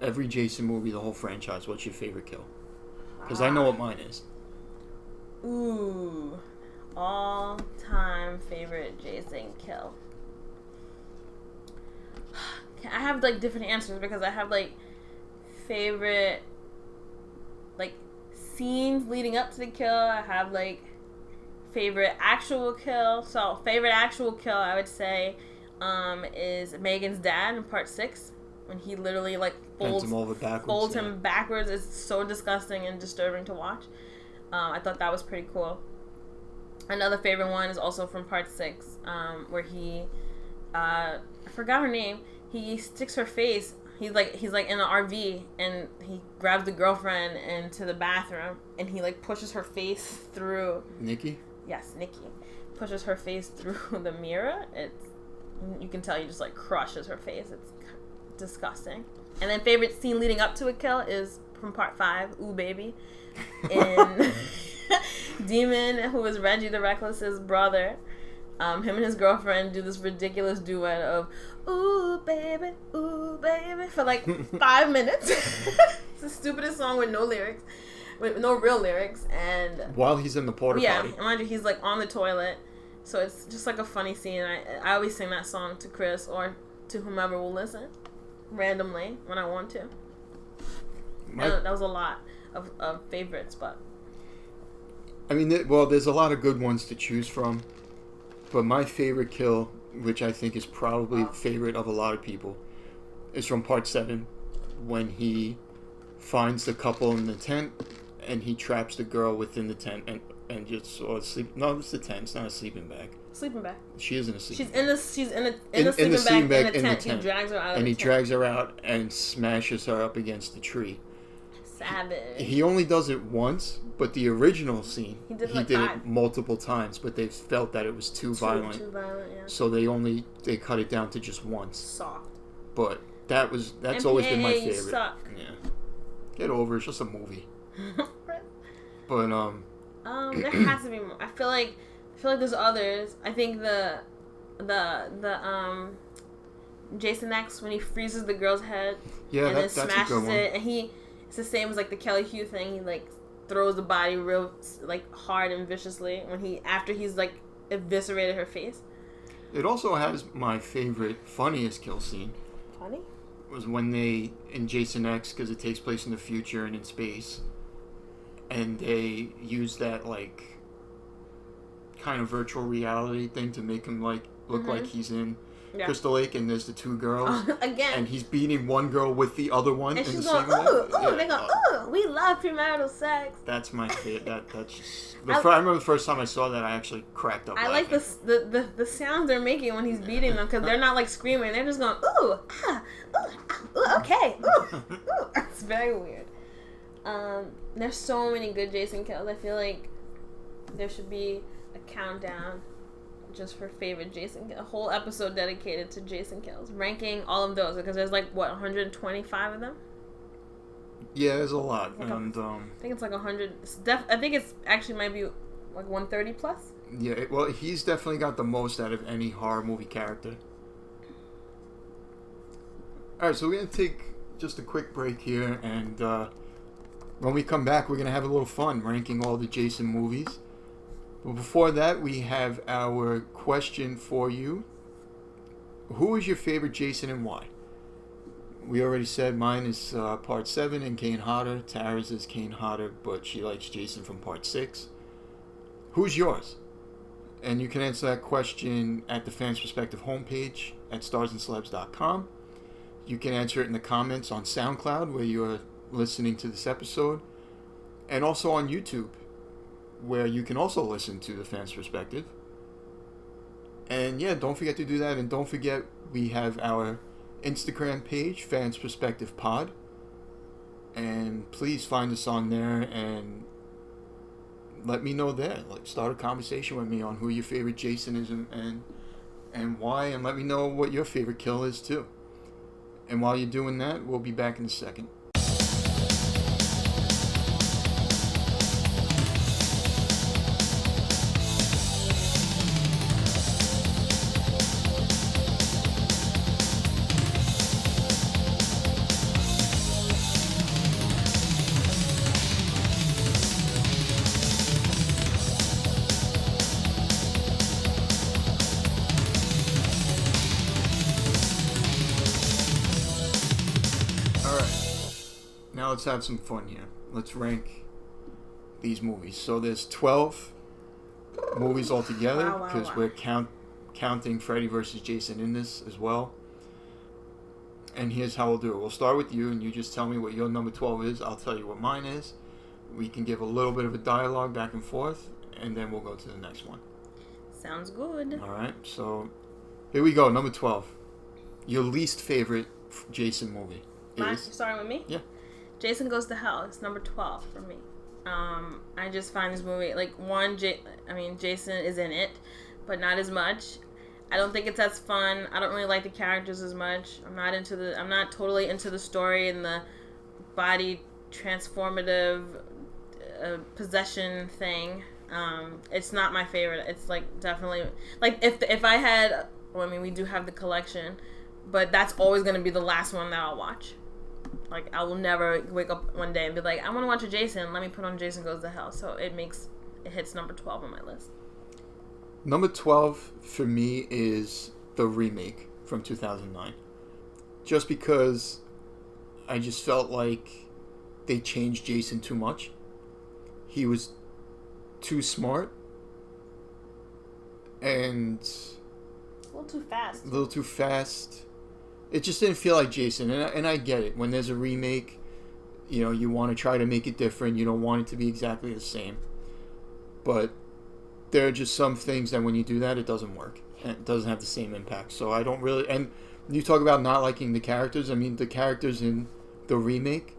every Jason movie, the whole franchise, what's your favorite kill? Because I know what mine is. Ooh. All-time favorite Jason kill. I have like different answers because I have like favorite like scenes leading up to the kill. I have like favorite actual kill. So favorite actual kill, I would say, is Megan's dad in part 6 when he literally like folds him backwards. It's so disgusting and disturbing to watch. I thought that was pretty cool. Another favorite one is also from part 6, where he I forgot her name. He sticks her face. He's like in an RV, and he grabs the girlfriend into the bathroom, and he like pushes her face through. Nikki? Yes, Nikki pushes her face through the mirror. You can tell he just like crushes her face. It's disgusting. And then favorite scene leading up to a kill is from part 5, Ooh Baby, in Demon, who is Reggie the Reckless's brother. him and his girlfriend do this ridiculous duet of ooh baby, for like 5 minutes. It's the stupidest song with no lyrics, with no real lyrics. And while he's in the porta potty. Yeah, mind you, he's like on the toilet. So it's just like a funny scene. I always sing that song to Chris or to whomever will listen randomly when I want to. That was a lot of favorites, but I mean, there's a lot of good ones to choose from, but my favorite kill, which I think is probably favorite of a lot of people, is from part 7, when he finds the couple in the tent and he traps the girl within the tent and just sleep. No, it's the tent. It's not a sleeping bag. Sleeping bag. She is in a sleeping bag. She's in a sleeping bag in the tent. He drags her out. And he drags her out and smashes her up against the tree. Savage. He only does it once, but the original scene he did it multiple times. But they felt that it was too violent. Too violent, yeah. So they cut it down to just once. Soft. But that's MPA, always been my favorite. You suck. Yeah. Get over it. It's just a movie. But there has to be more. I feel like there's others. I think the Jason X, when he freezes the girl's head and then smashes it, and it's the same as like the Kelly Hugh thing. He like throws the body real like hard and viciously after he's like eviscerated her face. It also has my favorite funniest kill scene. Funny? Was when they in Jason X, because it takes place in the future and in space. And they use that, like, kind of virtual reality thing to make him, like, look like he's in Crystal Lake, and there's the two girls. Again. And he's beating one girl with the other one. And she's going, ooh, they go, ooh, we love premarital sex. That's my favorite. That's just... I remember the first time I saw that, I actually cracked up laughing. I like the sounds they're making when he's beating them, because they're not, like, screaming. They're just going, ooh, okay, ooh. It's very weird. There's so many good Jason kills. I feel like there should be a countdown just for favorite Jason, a whole episode dedicated to Jason kills, ranking all of those, because there's like 125 of them. Yeah, there's a lot, like and I think it's like 100. I think it's actually might be like 130 plus. Yeah, well, he's definitely got the most out of any horror movie character. All right, so we're gonna take just a quick break here, and when we come back, we're going to have a little fun ranking all the Jason movies. But before that, we have our question for you. Who is your favorite Jason and why? We already said mine is part 7 and Kane Hodder. Tara's is Kane Hodder, but she likes Jason from part 6. Who's yours? And you can answer that question at the Fans Perspective homepage at starsandcelebs.com. You can answer it in the comments on SoundCloud, where you're listening to this episode, and also on YouTube, where you can also listen to the Fans Perspective. And yeah, don't forget to do that, and don't forget we have our Instagram page, Fans Perspective Pod, and please find us on there and let me know there. Like, start a conversation with me on who your favorite Jason is and why, and let me know what your favorite kill is too. And while you're doing that, we'll be back in a second. Let's have some fun here. Let's rank these movies. So there's 12 movies altogether, because we're counting Freddy vs. Jason in this as well. And here's how we'll do it. We'll start with you, and you just tell me what your number 12 is. I'll tell you what mine is. We can give a little bit of a dialogue back and forth, and then we'll go to the next one. Sounds good. All right, so here we go. Number 12. Your least favorite Jason movie is... Starting with me? Yeah. Jason Goes to Hell. It's number 12 for me. I just find this movie, like, Jason is in it, but not as much. I don't think it's as fun. I don't really like the characters as much. I'm not totally into the story and the body transformative possession thing. It's not my favorite. It's like definitely like if I had. Well, I mean, we do have the collection, but that's always gonna be the last one that I'll watch. Like I will never wake up one day and be like, I want to watch a Jason. Let me put on Jason Goes to Hell. So it hits number 12 on my list. Number 12 for me is the remake from 2009. Just because I just felt like they changed Jason too much. He was too smart and a little too fast. A little too fast. It just didn't feel like Jason, and I get it. When there's a remake, you know, you want to try to make it different. You don't want it to be exactly the same. But there are just some things that when you do that, it doesn't work. And it doesn't have the same impact. So I don't really... And you talk about not liking the characters. I mean, the characters in the remake,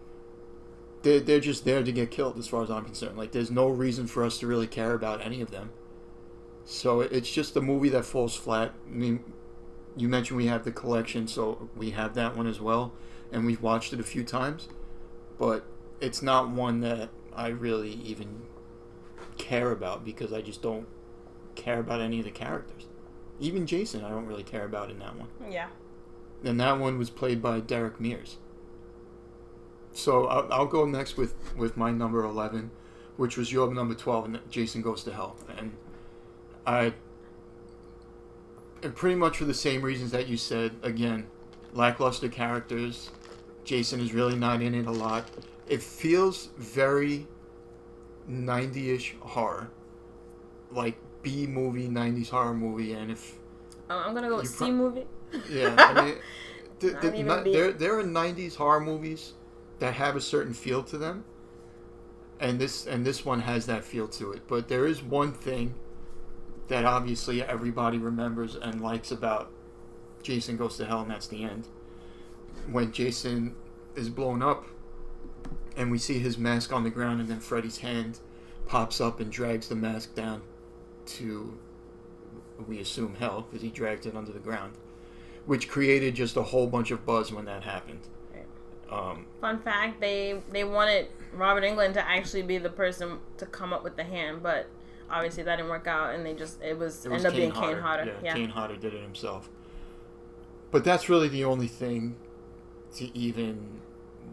they're just there to get killed as far as I'm concerned. Like, there's no reason for us to really care about any of them. So it's just a movie that falls flat. I mean, you mentioned we have the collection, so we have that one as well. And we've watched it a few times. But it's not one that I really even care about because I just don't care about any of the characters. Even Jason, I don't really care about in that one. Yeah. And that one was played by Derek Mears. So I'll go next with my number 11, which was your number 12, and Jason Goes to Hell. And pretty much for the same reasons that you said. Again, lackluster characters. Jason is really not in it a lot. It feels very 90-ish horror. Like B-movie, 90s horror movie. And if... I'm going to go with C-movie. Yeah, I mean... there are 90s horror movies that have a certain feel to them. And this one has that feel to it. But there is one thing that obviously everybody remembers and likes about Jason Goes to Hell, and that's the end. When Jason is blown up and we see his mask on the ground, and then Freddy's hand pops up and drags the mask down to, we assume, hell, because he dragged it under the ground, which created just a whole bunch of buzz when that happened. Fun fact, they wanted Robert Englund to actually be the person to come up with the hand, but obviously that didn't work out, and it ended up being Kane Hodder. Yeah, Kane Hodder did it himself. But that's really the only thing to even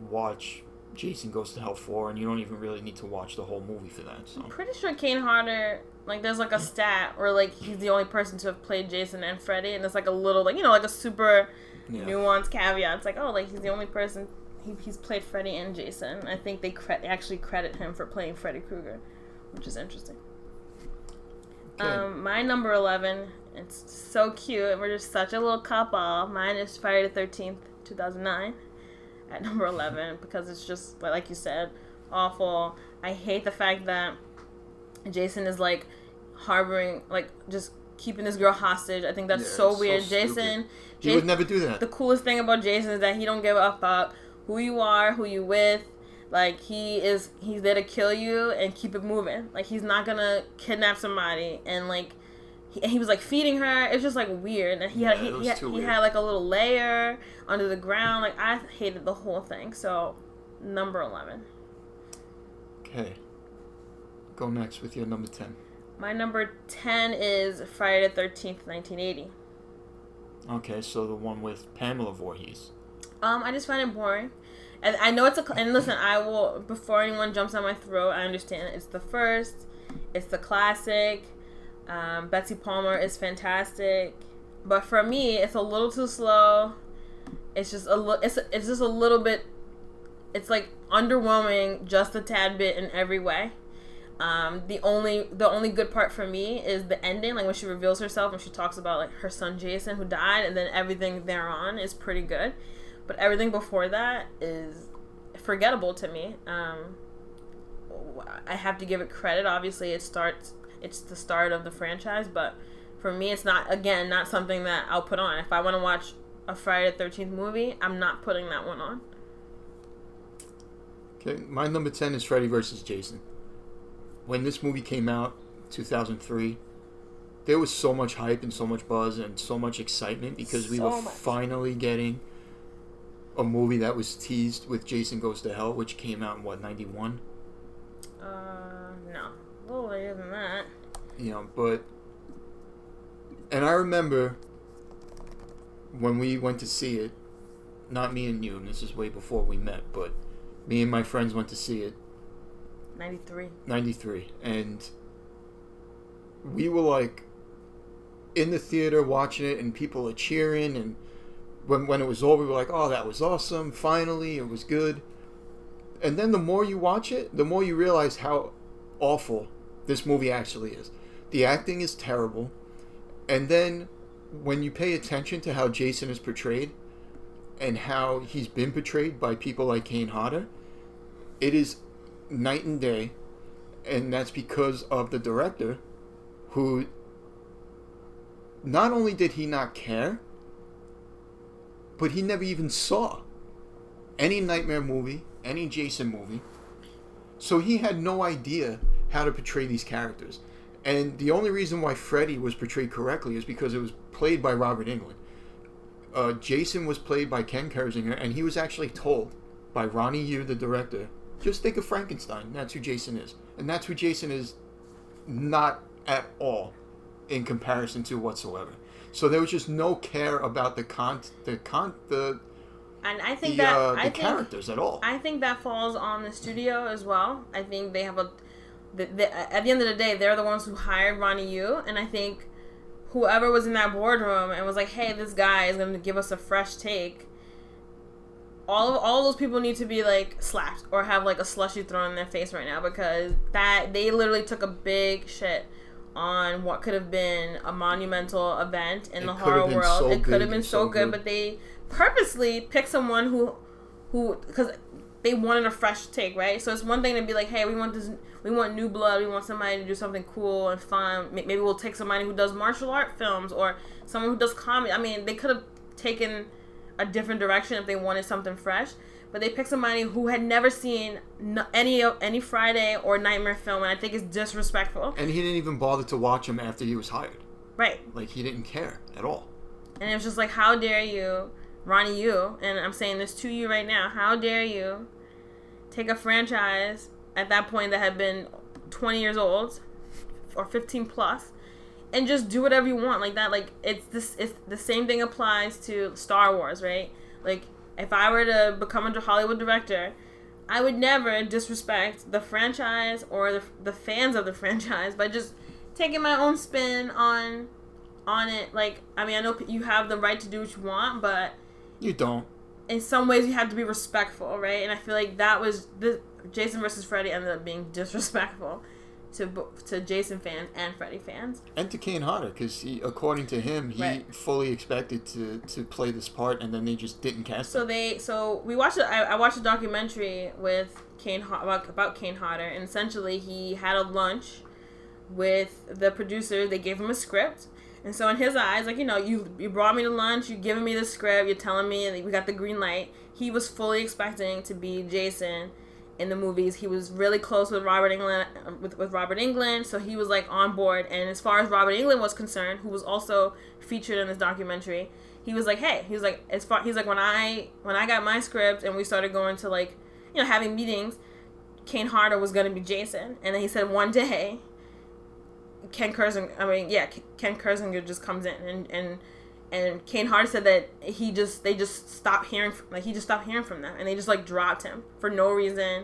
watch Jason Goes to Hell for, and you don't even really need to watch the whole movie for that. So I'm pretty sure Kane Hodder, like, there's like a stat where like he's the only person to have played Jason and Freddy, and it's like a little, like, you know, like a super nuanced caveat. It's like, oh, like he's the only person he's played Freddy and Jason. I think they actually credit him for playing Freddy Krueger, which is interesting. Okay. My number 11, it's so cute. We're just such a little couple. Mine is Friday the 13th, 2009, at number 11, because it's just, like you said, awful. I hate the fact that Jason is, like, harboring, like, just keeping this girl hostage. I think that's so weird. So Jason would never do that. The coolest thing about Jason is that he don't give a fuck about who you are, who you with. Like, he's there to kill you and keep it moving. Like, he's not gonna kidnap somebody. And, like, he was, like, feeding her. It's just, like, weird. And he had, like, a little layer under the ground. Like, I hated the whole thing. So, number 11. Okay. Go next with your number 10. My number 10 is Friday the 13th, 1980. Okay, so the one with Pamela Voorhees. I just find it boring. And I know and listen, I will, before anyone jumps on my throat, I understand it's the first, it's the classic, Betsy Palmer is fantastic, but for me, it's a little too slow. It's just it's just a little bit, it's like underwhelming just a tad bit in every way. The only good part for me is the ending, like when she reveals herself and she talks about like her son Jason who died, and then everything thereon is pretty good. But everything before that is forgettable to me. I have to give it credit. Obviously, it's the start of the franchise. But for me, it's not something that I'll put on. If I want to watch a Friday the 13th movie, I'm not putting that one on. Okay, my number 10 is Freddy vs. Jason. When this movie came out, 2003, there was so much hype and so much buzz and so much excitement because we were finally getting a movie that was teased with Jason Goes to Hell, which came out in, 91? No. little later than that. You know, but... And I remember when we went to see it, not me and you, and this is way before we met, but me and my friends went to see it. 93. And we were like in the theater watching it, and people are cheering, and when it was over, we were like, oh, that was awesome, finally, it was good. And then the more you watch it, the more you realize how awful this movie actually is. The acting is terrible. And then when you pay attention to how Jason is portrayed and how he's been portrayed by people like Kane Hodder, it is night and day. And that's because of the director, who not only did he not care, but he never even saw any Nightmare movie, any Jason movie. So he had no idea how to portray these characters. And the only reason why Freddy was portrayed correctly is because it was played by Robert Englund. Jason was played by Ken Kersinger, and he was actually told by Ronnie Yu, the director, just think of Frankenstein. That's who Jason is. And that's who Jason is not at all in comparison to whatsoever. So there was just no care about the and I think characters at all. I think that falls on the studio as well. I think they have at the end of the day, they're the ones who hired Ronnie Yu, and I think whoever was in that boardroom and was like, hey, this guy is going to give us a fresh take, all those people need to be like slapped or have like a slushie thrown in their face right now, because that they literally took a big shit on what could have been a monumental event in the horror world. It could have been so good, but they purposely picked someone who because they wanted a fresh take, right? So it's one thing to be like, hey, we want new blood, we want somebody to do something cool and fun. Maybe we'll take somebody who does martial art films or someone who does comedy. I mean, they could have taken a different direction if they wanted something fresh, but they picked somebody who had never seen any Friday or Nightmare film, and I think it's disrespectful. And he didn't even bother to watch him after he was hired. Right. Like, he didn't care at all. And it was just like, how dare you, Ronnie Yu, and I'm saying this to you right now, how dare you take a franchise at that point that had been 20 years old or 15 plus and just do whatever you want like that. Like, it's the same thing applies to Star Wars, right? Like, if I were to become a Hollywood director, I would never disrespect the franchise or the fans of the franchise by just taking my own spin on it. Like, I mean, I know you have the right to do what you want, but you don't. In some ways, you have to be respectful, right? And I feel like that was Jason versus Freddy ended up being disrespectful to Jason fans and Freddy fans, and to Kane Hodder, because according to him, he fully expected to play this part, and then they just didn't cast him. So we watched I watched a documentary with about Kane Hodder, and essentially he had a lunch with the producer. They gave him a script. And so in his eyes, like, you know, you brought me to lunch, you're giving me the script, you're telling me, and we got the green light. He was fully expecting to be Jason in the movies. He was really close with Robert Englund, so he was like on board. And as far as Robert Englund was concerned, who was also featured in this documentary, he was like, hey, he's like when I got my script and we started going to, like, you know, having meetings, Kane Hodder was gonna be Jason. And then he said one day, Ken Kersinger just comes in, and Kane Hodder said that they just stopped hearing from them, and they just like dropped him for no reason.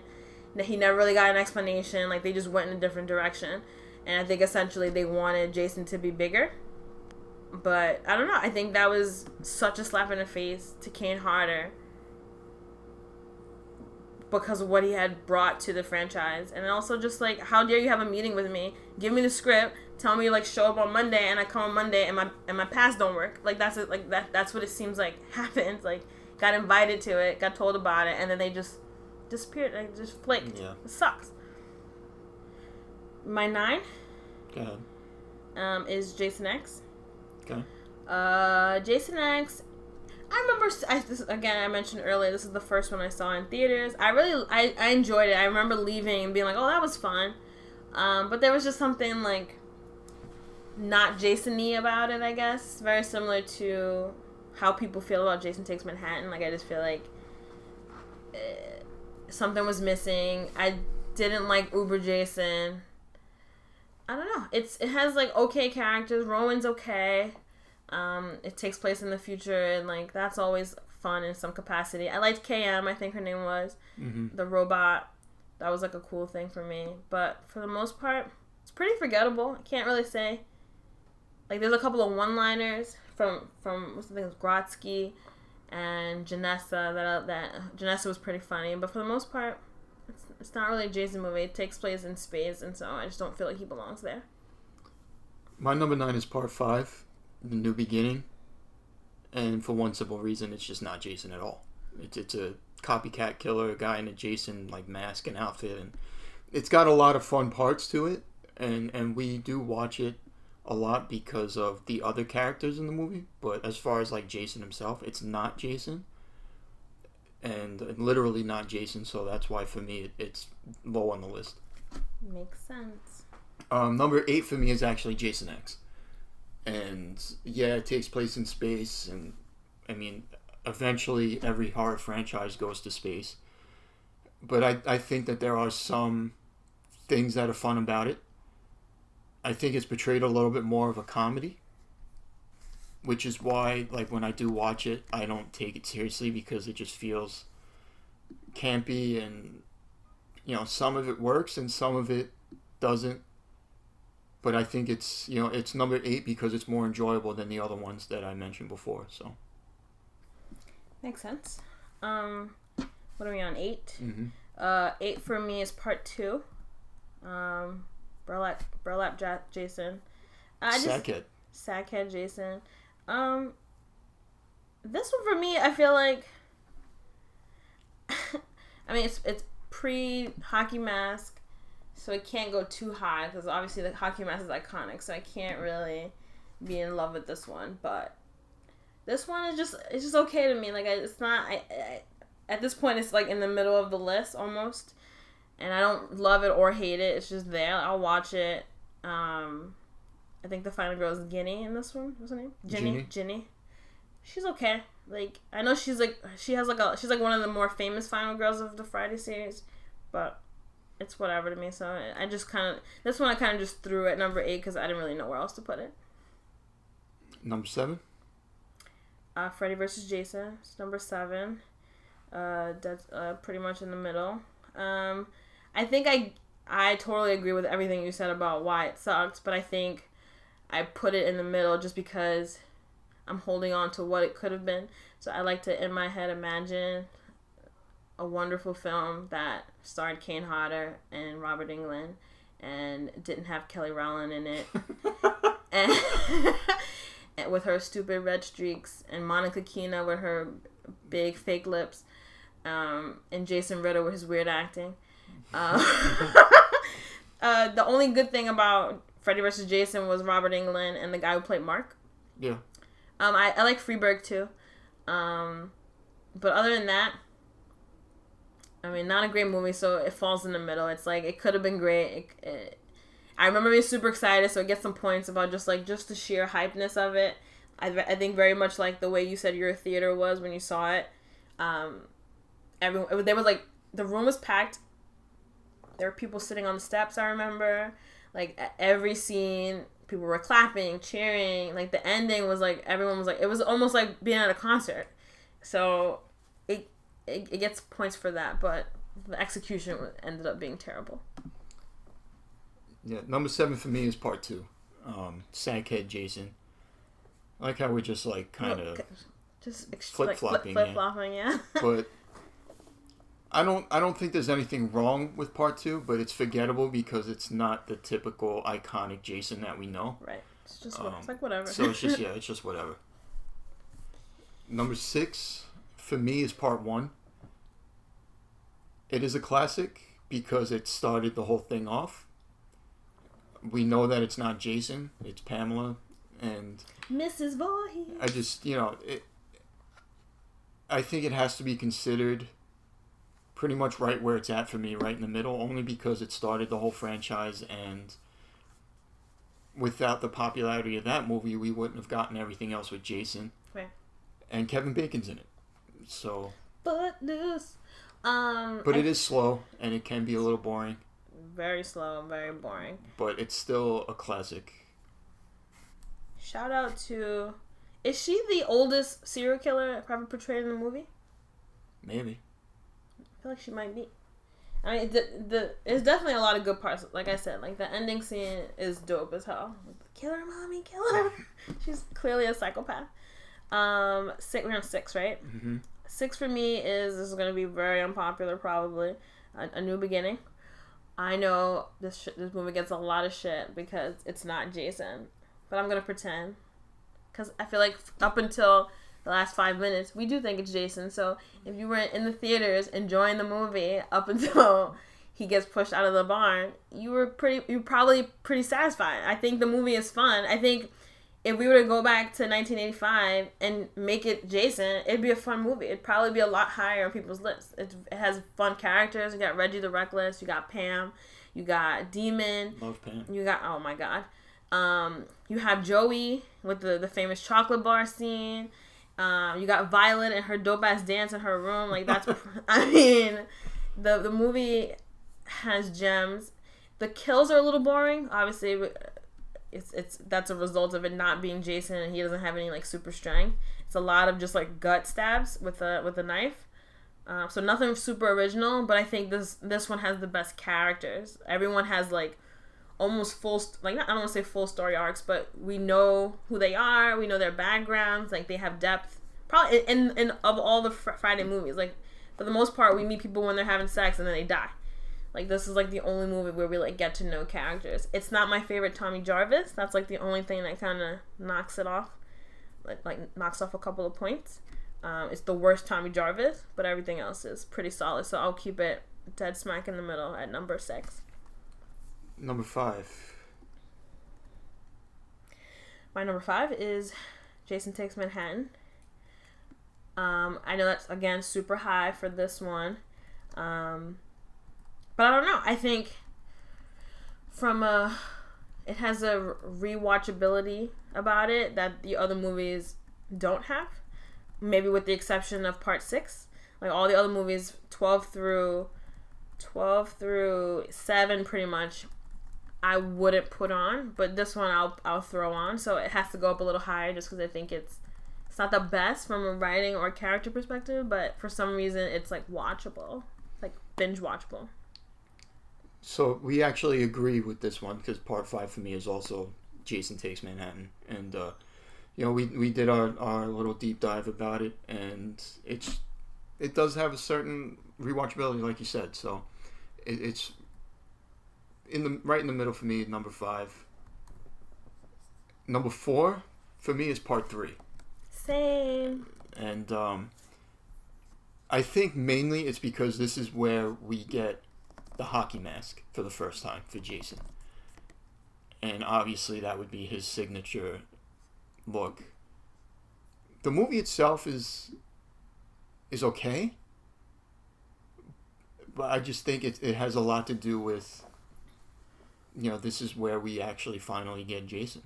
That he never really got an explanation. Like, they just went in a different direction, and I think essentially they wanted Jason to be bigger. But I don't know. I think that was such a slap in the face to Kane Hodder because of what he had brought to the franchise. And also just like, how dare you have a meeting with me, give me the script, tell me, like, show up on Monday, and I come on Monday and my pass don't work. Like, that's it. Like, that's what it seems like happened. Like, got invited to it, got told about it, and then they just disappeared. Like, just flaked. Yeah. It sucks. My 9 Go ahead. Is Jason X. Okay. Jason X, I remember, I mentioned earlier, this is the first one I saw in theaters. I enjoyed it. I remember leaving and being like, oh, that was fun. But there was just something, like, not Jason-y about it, I guess. Very similar to how people feel about Jason Takes Manhattan. Like, I just feel like something was missing. I didn't like Uber Jason. I don't know. It has like okay characters. Rowan's okay. It takes place in the future, and like that's always fun in some capacity. I liked KM. I think her name was the robot. That was like a cool thing for me. But for the most part, it's pretty forgettable. I can't really say. Like there's a couple of one-liners from what's the thing, Grotsky and Janessa that Janessa was pretty funny. But for the most part, it's not really a Jason movie. It takes place in space, and so I just don't feel like he belongs there. My number 9 is part 5, The New Beginning. And for one simple reason, it's just not Jason at all. It's a copycat killer, a guy in a Jason like mask and outfit, and it's got a lot of fun parts to it. And we do watch it a lot because of the other characters in the movie. But as far as like Jason himself, it's not Jason. And literally not Jason, so that's why for me it's low on the list. Makes sense. Number 8 for me is actually Jason X. And yeah, it takes place in space, and I mean, eventually every horror franchise goes to space. But I think that there are some things that are fun about it. I think it's portrayed a little bit more of a comedy, which is why, like, when I do watch it, I don't take it seriously because it just feels campy, and, you know, some of it works and some of it doesn't. But I think it's, you know, it's number 8 because it's more enjoyable than the other ones that I mentioned before, so. Makes sense. What are we on, 8? 8 for me is part 2. Burlap Jason. Sackhead Jason. This one for me, I feel like, I mean, it's pre-Hockey Mask, so it can't go too high, because obviously the Hockey Mask is iconic, so I can't really be in love with this one, but this one is just okay to me. Like, it's not, at this point, it's like in the middle of the list, almost, and I don't love it or hate it, it's just there. I'll watch it. I think the final girl is Ginny in this one. What's her name? Ginny. She's okay. Like, I know she's like one of the more famous final girls of the Friday series, but it's whatever to me. So I just this one I kind of just threw at number 8 because I didn't really know where else to put it. Number 7. Freddy vs. Jason. It's number 7. That's pretty much in the middle. I think I totally agree with everything you said about why it sucked, but I think I put it in the middle just because I'm holding on to what it could have been. So I like to, in my head, imagine a wonderful film that starred Kane Hodder and Robert Englund and didn't have Kelly Rowland in it. and with her stupid red streaks, and Monica Keena with her big fake lips, and Jason Ritter with his weird acting. The only good thing about Freddy vs. Jason was Robert Englund and the guy who played Mark. Yeah. I like Freeberg too. But other than that, I mean, not a great movie, so it falls in the middle. It's like, it could have been great. I remember being super excited, so it gets some points about just the sheer hypeness of it. I think very much like the way you said your theater was when you saw it. There was like, the room was packed. There were people sitting on the steps, I remember. Like, at every scene, people were clapping, cheering. Like, the ending was like, everyone was like, it was almost like being at a concert. So, it gets points for that, but the execution ended up being terrible. Yeah, number 7 for me is part 2. Sackhead Jason. I like how we're just like kind of flip-flopping. Flip-flopping, yeah. But I don't think there's anything wrong with part 2, but it's forgettable because it's not the typical iconic Jason that we know. Right. It's just it's like whatever. So it's just whatever. Number 6 for me is part 1. It is a classic because it started the whole thing off. We know that it's not Jason, it's Pamela, and Mrs. Voorhees. I just, I think it has to be considered pretty much right where it's at for me, right in the middle, only because it started the whole franchise, and without the popularity of that movie, we wouldn't have gotten everything else with Jason. Right. And Kevin Bacon's in it. So. But it is slow, and it can be a little boring. Very slow, very boring. But it's still a classic. Shout out to... Is she the oldest serial killer ever portrayed in a movie? Maybe. I feel like she might be. I mean, there's definitely a lot of good parts. Like I said, like the ending scene is dope as hell. Kill her, mommy, kill her. She's clearly a psychopath. We're on 6, right? Mm-hmm. 6 for me is, this is going to be very unpopular probably, A New Beginning. I know this movie gets a lot of shit because it's not Jason, but I'm going to pretend. Because I feel like up until the last 5 minutes, we do think it's Jason. So if you were in the theaters enjoying the movie up until he gets pushed out of the barn, you're probably pretty satisfied. I think the movie is fun. I think if we were to go back to 1985 and make it Jason, it'd be a fun movie. It'd probably be a lot higher on people's lists. It has fun characters. You got Reggie the Reckless. You got Pam. You got Demon. Love Pam. You got, oh my God. You have Joey with the famous chocolate bar scene. You got Violet and her dope ass dance in her room. Like that's, I mean, the movie has gems. The kills are a little boring. Obviously, that's a result of it not being Jason and he doesn't have any like super strength. It's a lot of just like gut stabs with a knife. So nothing super original, but I think this one has the best characters. Everyone has like almost full, like, I don't want to say full story arcs, but we know who they are, we know their backgrounds, like they have depth. Probably in of all the Friday movies, like for the most part we meet people when they're having sex and then they die. Like this is like the only movie where we like get to know characters. It's not my favorite Tommy Jarvis. That's like the only thing that kind of knocks it off, like knocks off a couple of points. It's the worst Tommy Jarvis, but everything else is pretty solid. So I'll keep it dead smack in the middle at number 6. Number 5. My number 5 is Jason Takes Manhattan. I know that's, again, super high for this one. But I don't know. I think it has a rewatchability about it that the other movies don't have. Maybe with the exception of part 6. Like all the other movies, 12 through 7 pretty much, I wouldn't put on, but this one I'll throw on. So it has to go up a little higher just because I think it's not the best from a writing or character perspective, but for some reason it's like watchable, like binge watchable. So we actually agree with this one because part 5 for me is also Jason Takes Manhattan, and we did our little deep dive about it, and it does have a certain rewatchability, like you said. So it's right in the middle for me, number 5. Number 4 for me is part 3. Same. And I think mainly it's because this is where we get the hockey mask for the first time for Jason. And obviously that would be his signature look. The movie itself is okay, but I just think it has a lot to do with, this is where we actually finally get Jason.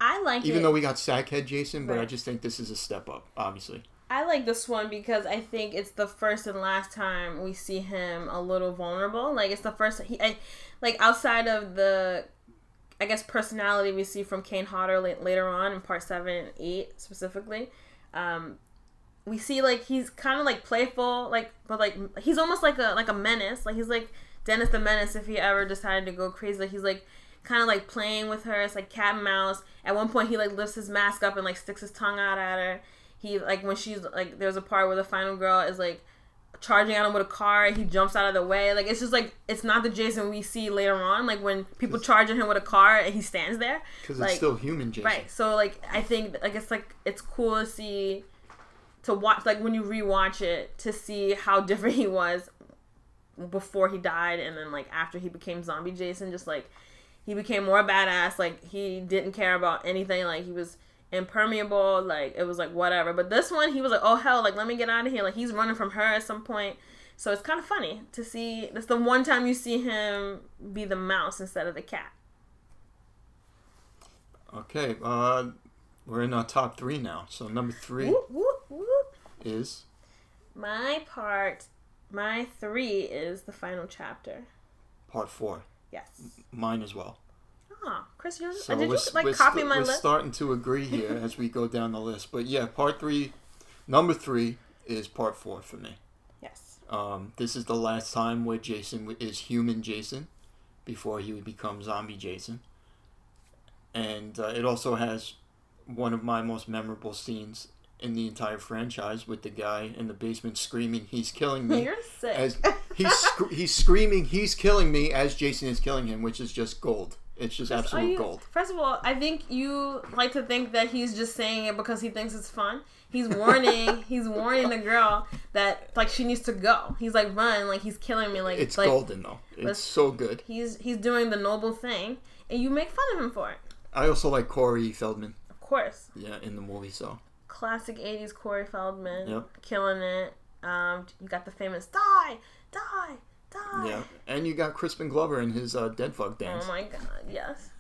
I like Even though we got Sackhead Jason, but right. I just think this is a step up, obviously. I like this one because I think it's the first and last time we see him a little vulnerable. Like, it's the first... outside of the, I guess, personality we see from Kane Hodder later on in part 7 and 8 specifically, we see, like, he's kind of, like, playful, like, but, like, he's almost like a menace. Like, he's like Dennis the Menace if he ever decided to go crazy. Like, he's, like, kind of, like, playing with her. It's, like, cat and mouse. At one point, he, like, lifts his mask up and, like, sticks his tongue out at her. He, like, when she's, like, there's a part where the final girl is, like, charging at him with a car and he jumps out of the way. Like, it's just, like, it's not the Jason we see later on. Like, when people charge at him with a car and he stands there. Because like, it's still human Jason. Right. So, like, I think, like, it's cool to see, to watch, like, when you rewatch it, to see how different he was before he died and then, like, after he became zombie Jason. Just, like, he became more badass. Like, he didn't care about anything. Like, he was impermeable. Like, it was like whatever. But this one, he was like, oh hell, like, let me get out of here. Like, he's running from her at some point. So it's kind of funny to see. That's the one time you see him be the mouse instead of the cat. Okay, we're in our top 3 now. So number 3 whoop, whoop, whoop. is My 3 is the final chapter. Part 4. Yes. Mine as well. Oh, Chris, did you we're copy my list? We're starting to agree here as we go down the list. But yeah, number 3 is Part 4 for me. Yes. This is the last time where Jason is human Jason before he would become zombie Jason. And it also has one of my most memorable scenes in the entire franchise with the guy in the basement screaming, "He's killing me." You're sick. As he's screaming, "He's killing me," as Jason is killing him, which is just gold. It's just absolute gold. First of all, I think you like to think that he's just saying it because he thinks it's fun. He's warning the girl that like she needs to go. He's like, run, like he's killing me. Like it's like, golden though. It's so good. He's doing the noble thing, and you make fun of him for it. I also like Corey Feldman. Of course. Yeah, in the movie, so. Classic 80s Corey Feldman. Yep. Killing it. You got the famous die. Yeah, and you got Crispin Glover in his Dead Fuck dance. Oh my god, yes.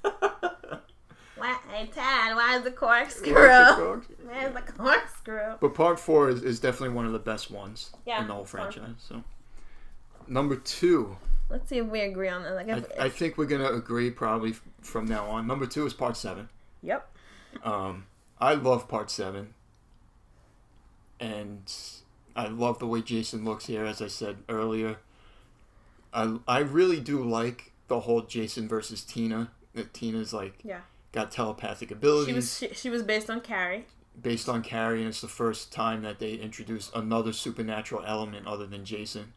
Hey, Tad, why is the corkscrew? Where's the corkscrew? But Part 4 is definitely one of the best ones in the whole franchise. Fun. So, number 2. Let's see if we agree on that. Like I think we're going to agree probably from now on. Number 2 is Part 7. Yep. I love Part 7. And I love the way Jason looks here, as I said earlier. I really do like the whole Jason versus Tina. That Tina's like got telepathic abilities. She was based on Carrie. Based on Carrie, and it's the first time that they introduce another supernatural element other than Jason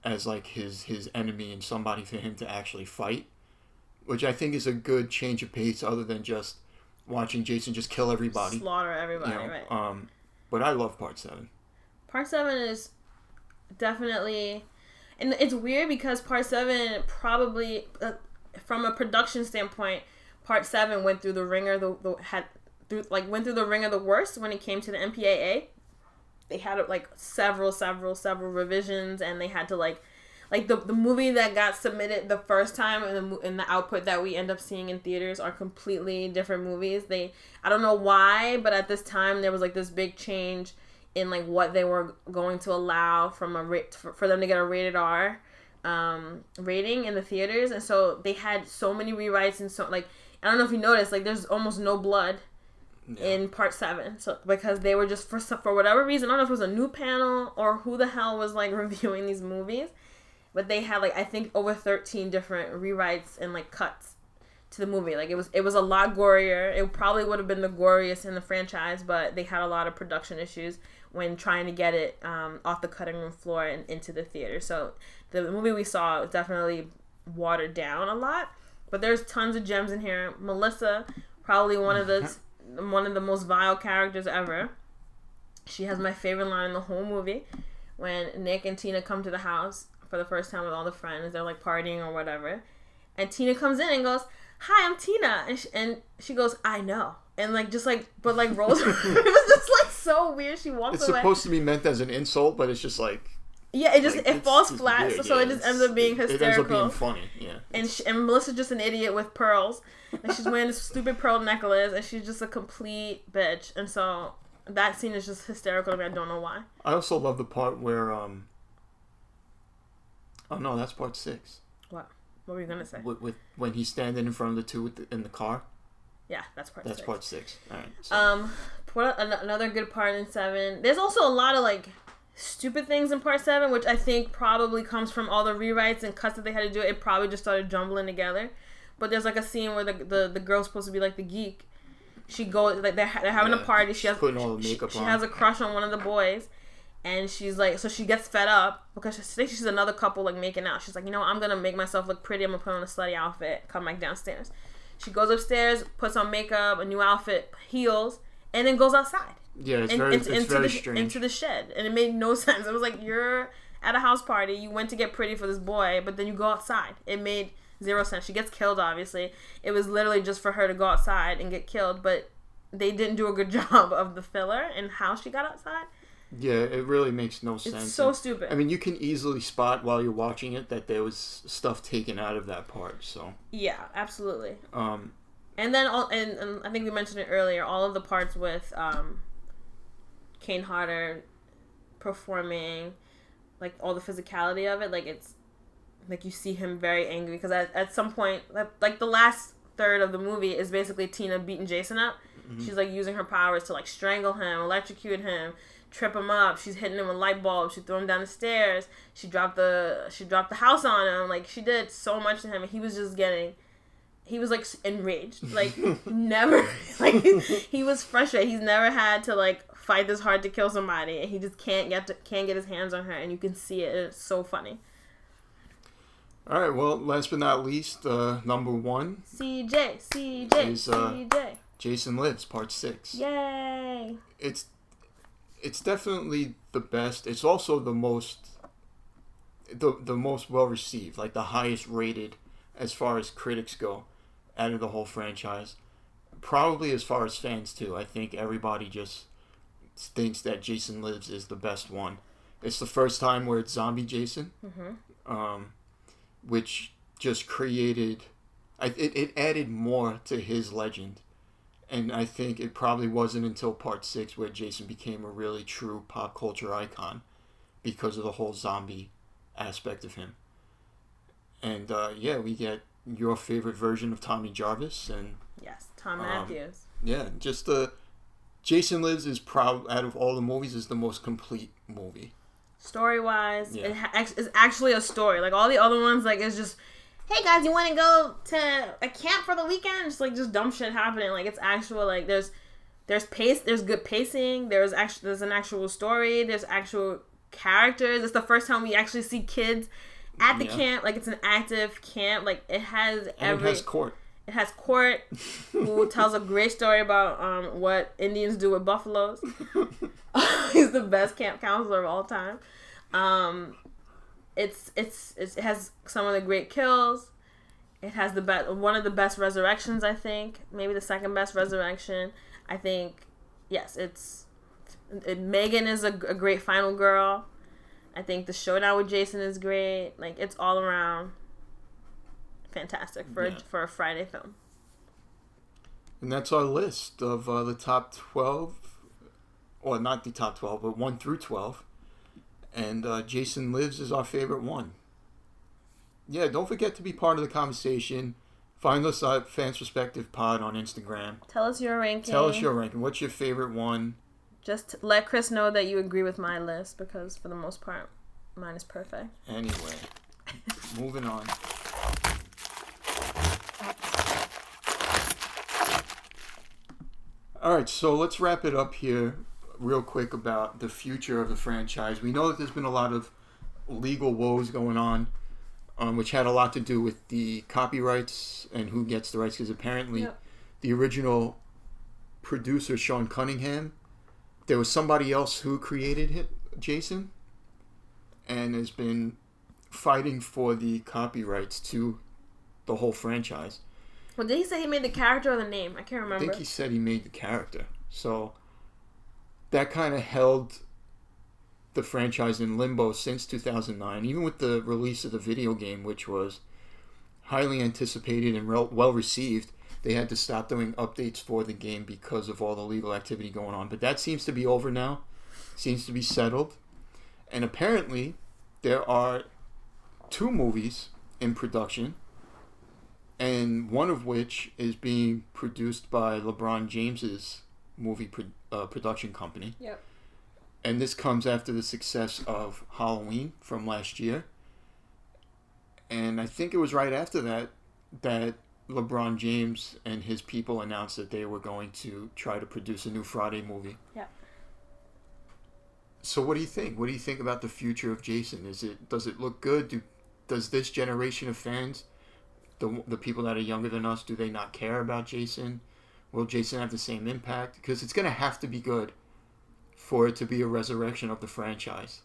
as like his enemy and somebody for him to actually fight, which I think is a good change of pace other than just watching Jason just kill everybody. Slaughter everybody, right. But I love Part 7. Part 7 is definitely... And it's weird because Part 7 probably, from a production standpoint, Part 7 went through the ringer, went through the ringer the worst when it came to the MPAA. They had like several revisions, and they had to like the movie that got submitted the first time and the output that we end up seeing in theaters are completely different movies. I don't know why, but at this time there was like this big change in like what they were going to allow from for them to get a rated R rating in the theaters, and so they had so many rewrites, and so like I don't know if you noticed, like there's almost no blood in Part 7, so because they were just for whatever reason, I don't know if it was a new panel or who the hell was like reviewing these movies, but they had like I think over 13 different rewrites and like cuts to the movie. Like it was a lot gorier. It probably would have been the goriest in the franchise, but they had a lot of production issues when trying to get it off the cutting room floor and into the theater. So the movie we saw was definitely watered down a lot, but there's tons of gems in here. Melissa, probably one of the most vile characters ever. She has my favorite line in the whole movie when Nick and Tina come to the house for the first time with all the friends. They're like partying or whatever, and Tina comes in and goes, "Hi, I'm Tina," and she goes, "I know," and like just like but like rolls. It was just like so weird. She walks It's away. It's supposed to be meant as an insult, but it's just like it falls flat, weird, so it just ends up being hysterical. It ends up being funny, yeah. And Melissa's just an idiot with pearls, and she's wearing this stupid pearl necklace, and she's just a complete bitch. And so that scene is just hysterical to me. I don't know why. I also love the part where oh no, that's Part 6. What were you gonna say? With when he's standing in front of the two in the car. Yeah, that's Part 6. That's Part 6. All right. So. Another good part in 7. There's also a lot of like stupid things in Part 7, which I think probably comes from all the rewrites and cuts that they had to do. It probably just started jumbling together. But there's like a scene where the girl's supposed to be like the geek. She goes like they're having a party. She has putting all the makeup on. She has a crush on one of the boys. And she's like, so she gets fed up because she thinks she's another couple like making out. She's like, I'm gonna make myself look pretty. I'm gonna put on a slutty outfit, come back downstairs. She goes upstairs, puts on makeup, a new outfit, heels, and then goes outside. Yeah, it's very strange. Into the shed, and it made no sense. It was like you're at a house party, you went to get pretty for this boy, but then you go outside. It made zero sense. She gets killed. Obviously, it was literally just for her to go outside and get killed, but they didn't do a good job of the filler and how she got outside. Yeah, it really makes no sense. It's so stupid. I mean, you can easily spot while you're watching it that there was stuff taken out of that part. So yeah, absolutely. And then and I think we mentioned it earlier. All of the parts with Kane Hodder performing, like all the physicality of it, like it's like you see him very angry because at some point, like the last third of the movie is basically Tina beating Jason up. Mm-hmm. She's like using her powers to like strangle him, electrocute him, trip him up. She's hitting him with light bulbs. She threw him down the stairs. She dropped the house on him. Like she did so much to him, and he was just getting. He was like enraged. Like never. Like he was frustrated. He's never had to like fight this hard to kill somebody, and he just can't get his hands on her, and you can see it. It's so funny. All right. Well, last but not least, number one. CJ is Jason Lives Part 6. Yay! It's definitely the best. It's also the most well received, like the highest rated as far as critics go out of the whole franchise. Probably as far as fans too. I think everybody just thinks that Jason Lives is the best one. It's the first time where it's zombie Jason, which just created. It added more to his legend. And I think it probably wasn't until Part 6 where Jason became a really true pop culture icon because of the whole zombie aspect of him. And we get your favorite version of Tommy Jarvis. And yes, Tom Matthews. Yeah, just Jason Lives is out of all the movies, is the most complete movie. Story-wise, it's actually a story. Like all the other ones, like it's just... Hey guys, you want to go to a camp for the weekend? Just dumb shit happening. Like it's actual, like there's good pacing. There's an actual story. There's actual characters. It's the first time we actually see kids at the camp. Like it's an active camp. Like it has it has Court. It has Court, who tells a great story about what Indians do with buffaloes. He's the best camp counselor of all time. It has some of the great kills. It has one of the best resurrections, I think. Maybe the second best resurrection. I think, yes, Megan is a great final girl. I think the showdown with Jason is great. Like, it's all around fantastic for a Friday film. And that's our list of the top 12, or not the top 12, but 1 through 12. And Jason Lives is our favorite one. Yeah, don't forget to be part of the conversation. Find us at Fans Perspective Pod on Instagram. Tell us your ranking. What's your favorite one? Just let Chris know that you agree with my list, because for the most part, mine is perfect. Anyway, moving on. All right, so let's wrap it up here real quick about the future of the franchise. We know that there's been a lot of legal woes going on, which had a lot to do with the copyrights and who gets the rights, because apparently the original producer, Sean Cunningham, there was somebody else who created Jason and has been fighting for the copyrights to the whole franchise. Well, did he say he made the character or the name? I can't remember. I think he said he made the character. So that kind of held the franchise in limbo since 2009, even with the release of the video game, which was highly anticipated and well received. They had to stop doing updates for the game because of all the legal activity going on. But that seems to be over now. Seems to be settled. And apparently, there are 2 movies in production, and one of which is being produced by LeBron James's movie production company. Yep. And this comes after the success of Halloween from last year. And I think it was right after that LeBron James and his people announced that they were going to try to produce a new Friday movie. Yeah. So what do you think? What do you think about the future of Jason? Does it look good? Does this generation of fans, the people that are younger than us, do they not care about Jason? Will Jason have the same impact? Because it's going to have to be good for it to be a resurrection of the franchise.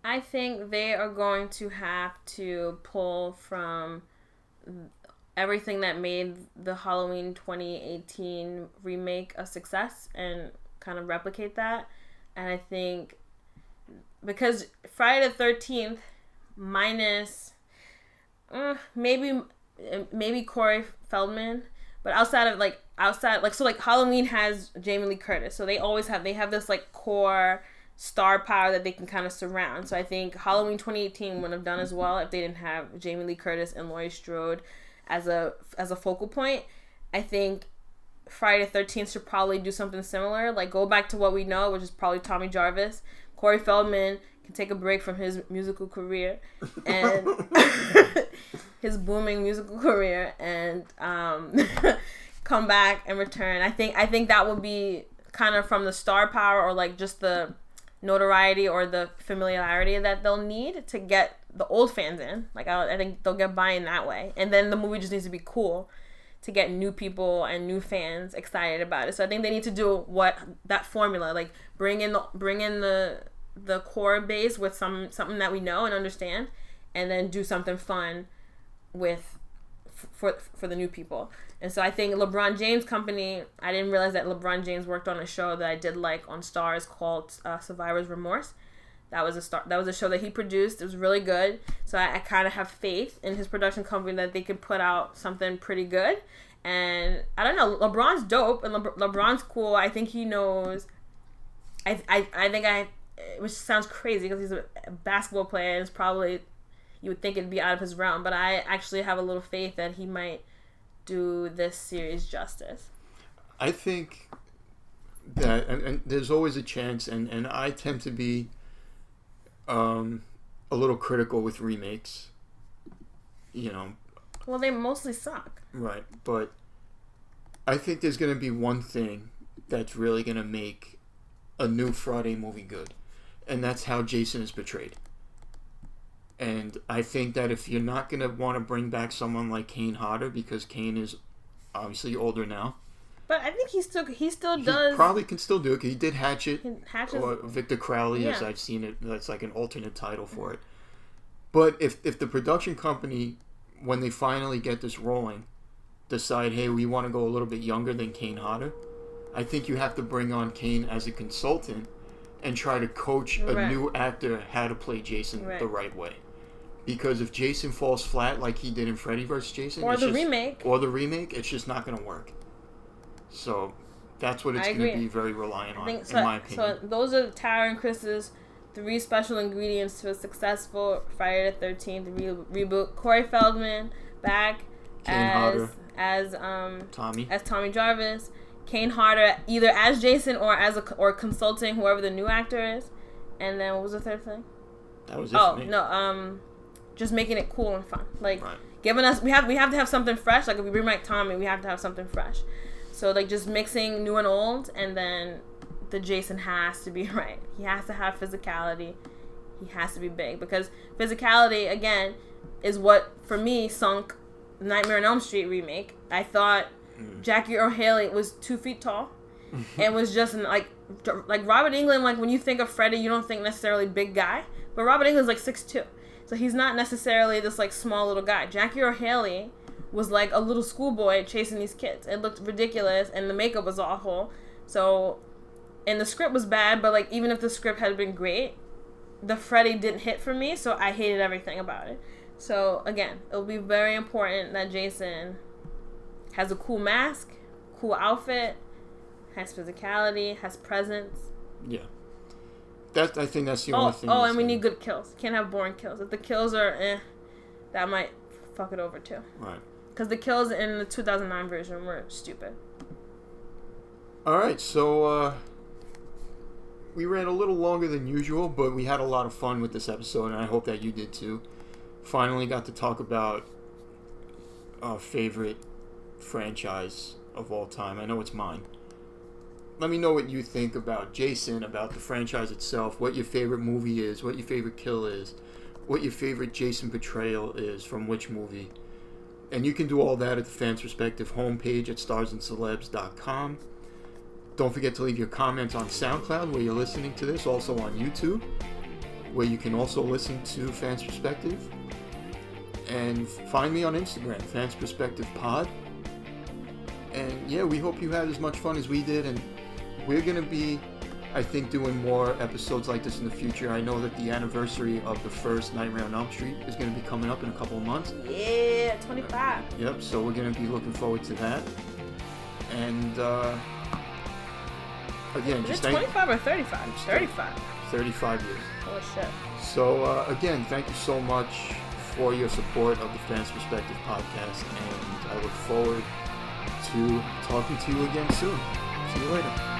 I think they are going to have to pull from everything that made the Halloween 2018 remake a success and kind of replicate that. And I think because Friday the 13th minus maybe Corey Feldman, but outside Halloween has Jamie Lee Curtis, so they have this like core star power that they can kind of surround. So I think Halloween 2018 wouldn't have done as well if they didn't have Jamie Lee Curtis and Laurie Strode as a focal point. I think Friday the 13th should probably do something similar, like go back to what we know, which is probably Tommy Jarvis. Corey Feldman can take a break from his musical career and his booming musical career and come back and return. I think that would be kind of from the star power or like just the notoriety or the familiarity that they'll need to get the old fans in. Like I think they'll get buy-in that way, and then the movie just needs to be cool to get new people and new fans excited about it. So I think they need to do that formula, like bring in the core base with something that we know and understand, and then do something fun with for the new people. And so I think LeBron James Company, I didn't realize that LeBron James worked on a show that I did like on Starz called Survivor's Remorse. That was a show that he produced. It was really good. So I kind of have faith in his production company that they could put out something pretty good. And I don't know, LeBron's dope and LeBron's cool. I think he knows. Which sounds crazy because he's a basketball player and it's probably, you would think it'd be out of his realm, but I actually have a little faith that he might do this series justice. I think that, and there's always a chance, and I tend to be a little critical with remakes, Well, they mostly suck. Right, but I think there's going to be one thing that's really going to make a new Friday movie good, and that's how Jason is portrayed. And I think that if you're not going to want to bring back someone like Kane Hodder, because Kane is obviously older now. But I think he still does. He probably can still do it, because he did Hatchet, or yeah. Victor Crowley, as I've seen it. That's like an alternate title for it. But if the production company, when they finally get this rolling, decide, hey, we want to go a little bit younger than Kane Hodder, I think you have to bring on Kane as a consultant and try to coach a new actor how to play Jason the right way. Because if Jason falls flat like he did in Freddy vs. Jason, or the remake, it's just not going to work. So that's what it's going to be very reliant on, in my opinion. So those are Tara and Chris's 3 special ingredients to a successful Friday the 13th reboot. Corey Feldman back as Tommy Jarvis. Kane Hodder either as Jason or consulting whoever the new actor is. And then what was the third thing? That was it for me. Just making it cool and fun. Like giving us we have to have something fresh. Like if we bring back Tommy, we have to have something fresh. So like just mixing new and old, and then the Jason has to be right. He has to have physicality. He has to be big, because physicality again is what for me sunk Nightmare on Elm Street remake. I thought Jackie Earle Haley was 2 feet tall and was just like Robert Englund. Like when you think of Freddy, you don't think necessarily big guy, but Robert Englund's like 6'2", so he's not necessarily this like small little guy. Jackie Earle Haley was like a little schoolboy chasing these kids. It looked ridiculous, and the makeup was awful. So, and the script was bad, but like even if the script had been great, the Freddy didn't hit for me, so I hated everything about it. So again, it'll be very important that Jason has a cool mask, cool outfit, has physicality, has presence. Yeah. I think that's the only thing. Oh, and we need good kills. Can't have boring kills. If the kills are that might fuck it over too. Right. Because the kills in the 2009 version were stupid. All right, so we ran a little longer than usual, but we had a lot of fun with this episode, and I hope that you did too. Finally got to talk about our favorite franchise of all time. I know it's mine. Let me know what you think about Jason, about the franchise itself, what your favorite movie is, what your favorite kill is, what your favorite Jason portrayal is from which movie. And you can do all that at the Fans Perspective homepage at starsandcelebs.com. Don't forget to leave your comments on SoundCloud where you're listening to this, also on YouTube, where you can also listen to Fans Perspective. And find me on Instagram, Fans Perspective Pod. And yeah, we hope you had as much fun as we did, and we're going to be, I think, doing more episodes like this in the future. I know that the anniversary of the first Nightmare on Elm Street is going to be coming up in a couple of months. Yeah, 25. Yep, so we're going to be looking forward to that. And again, Is just it 25 or 35? 35. 35 years. Oh, shit. So, again, thank you so much for your support of the Fans Perspective podcast, and I look forward to talking to you again soon. See you later.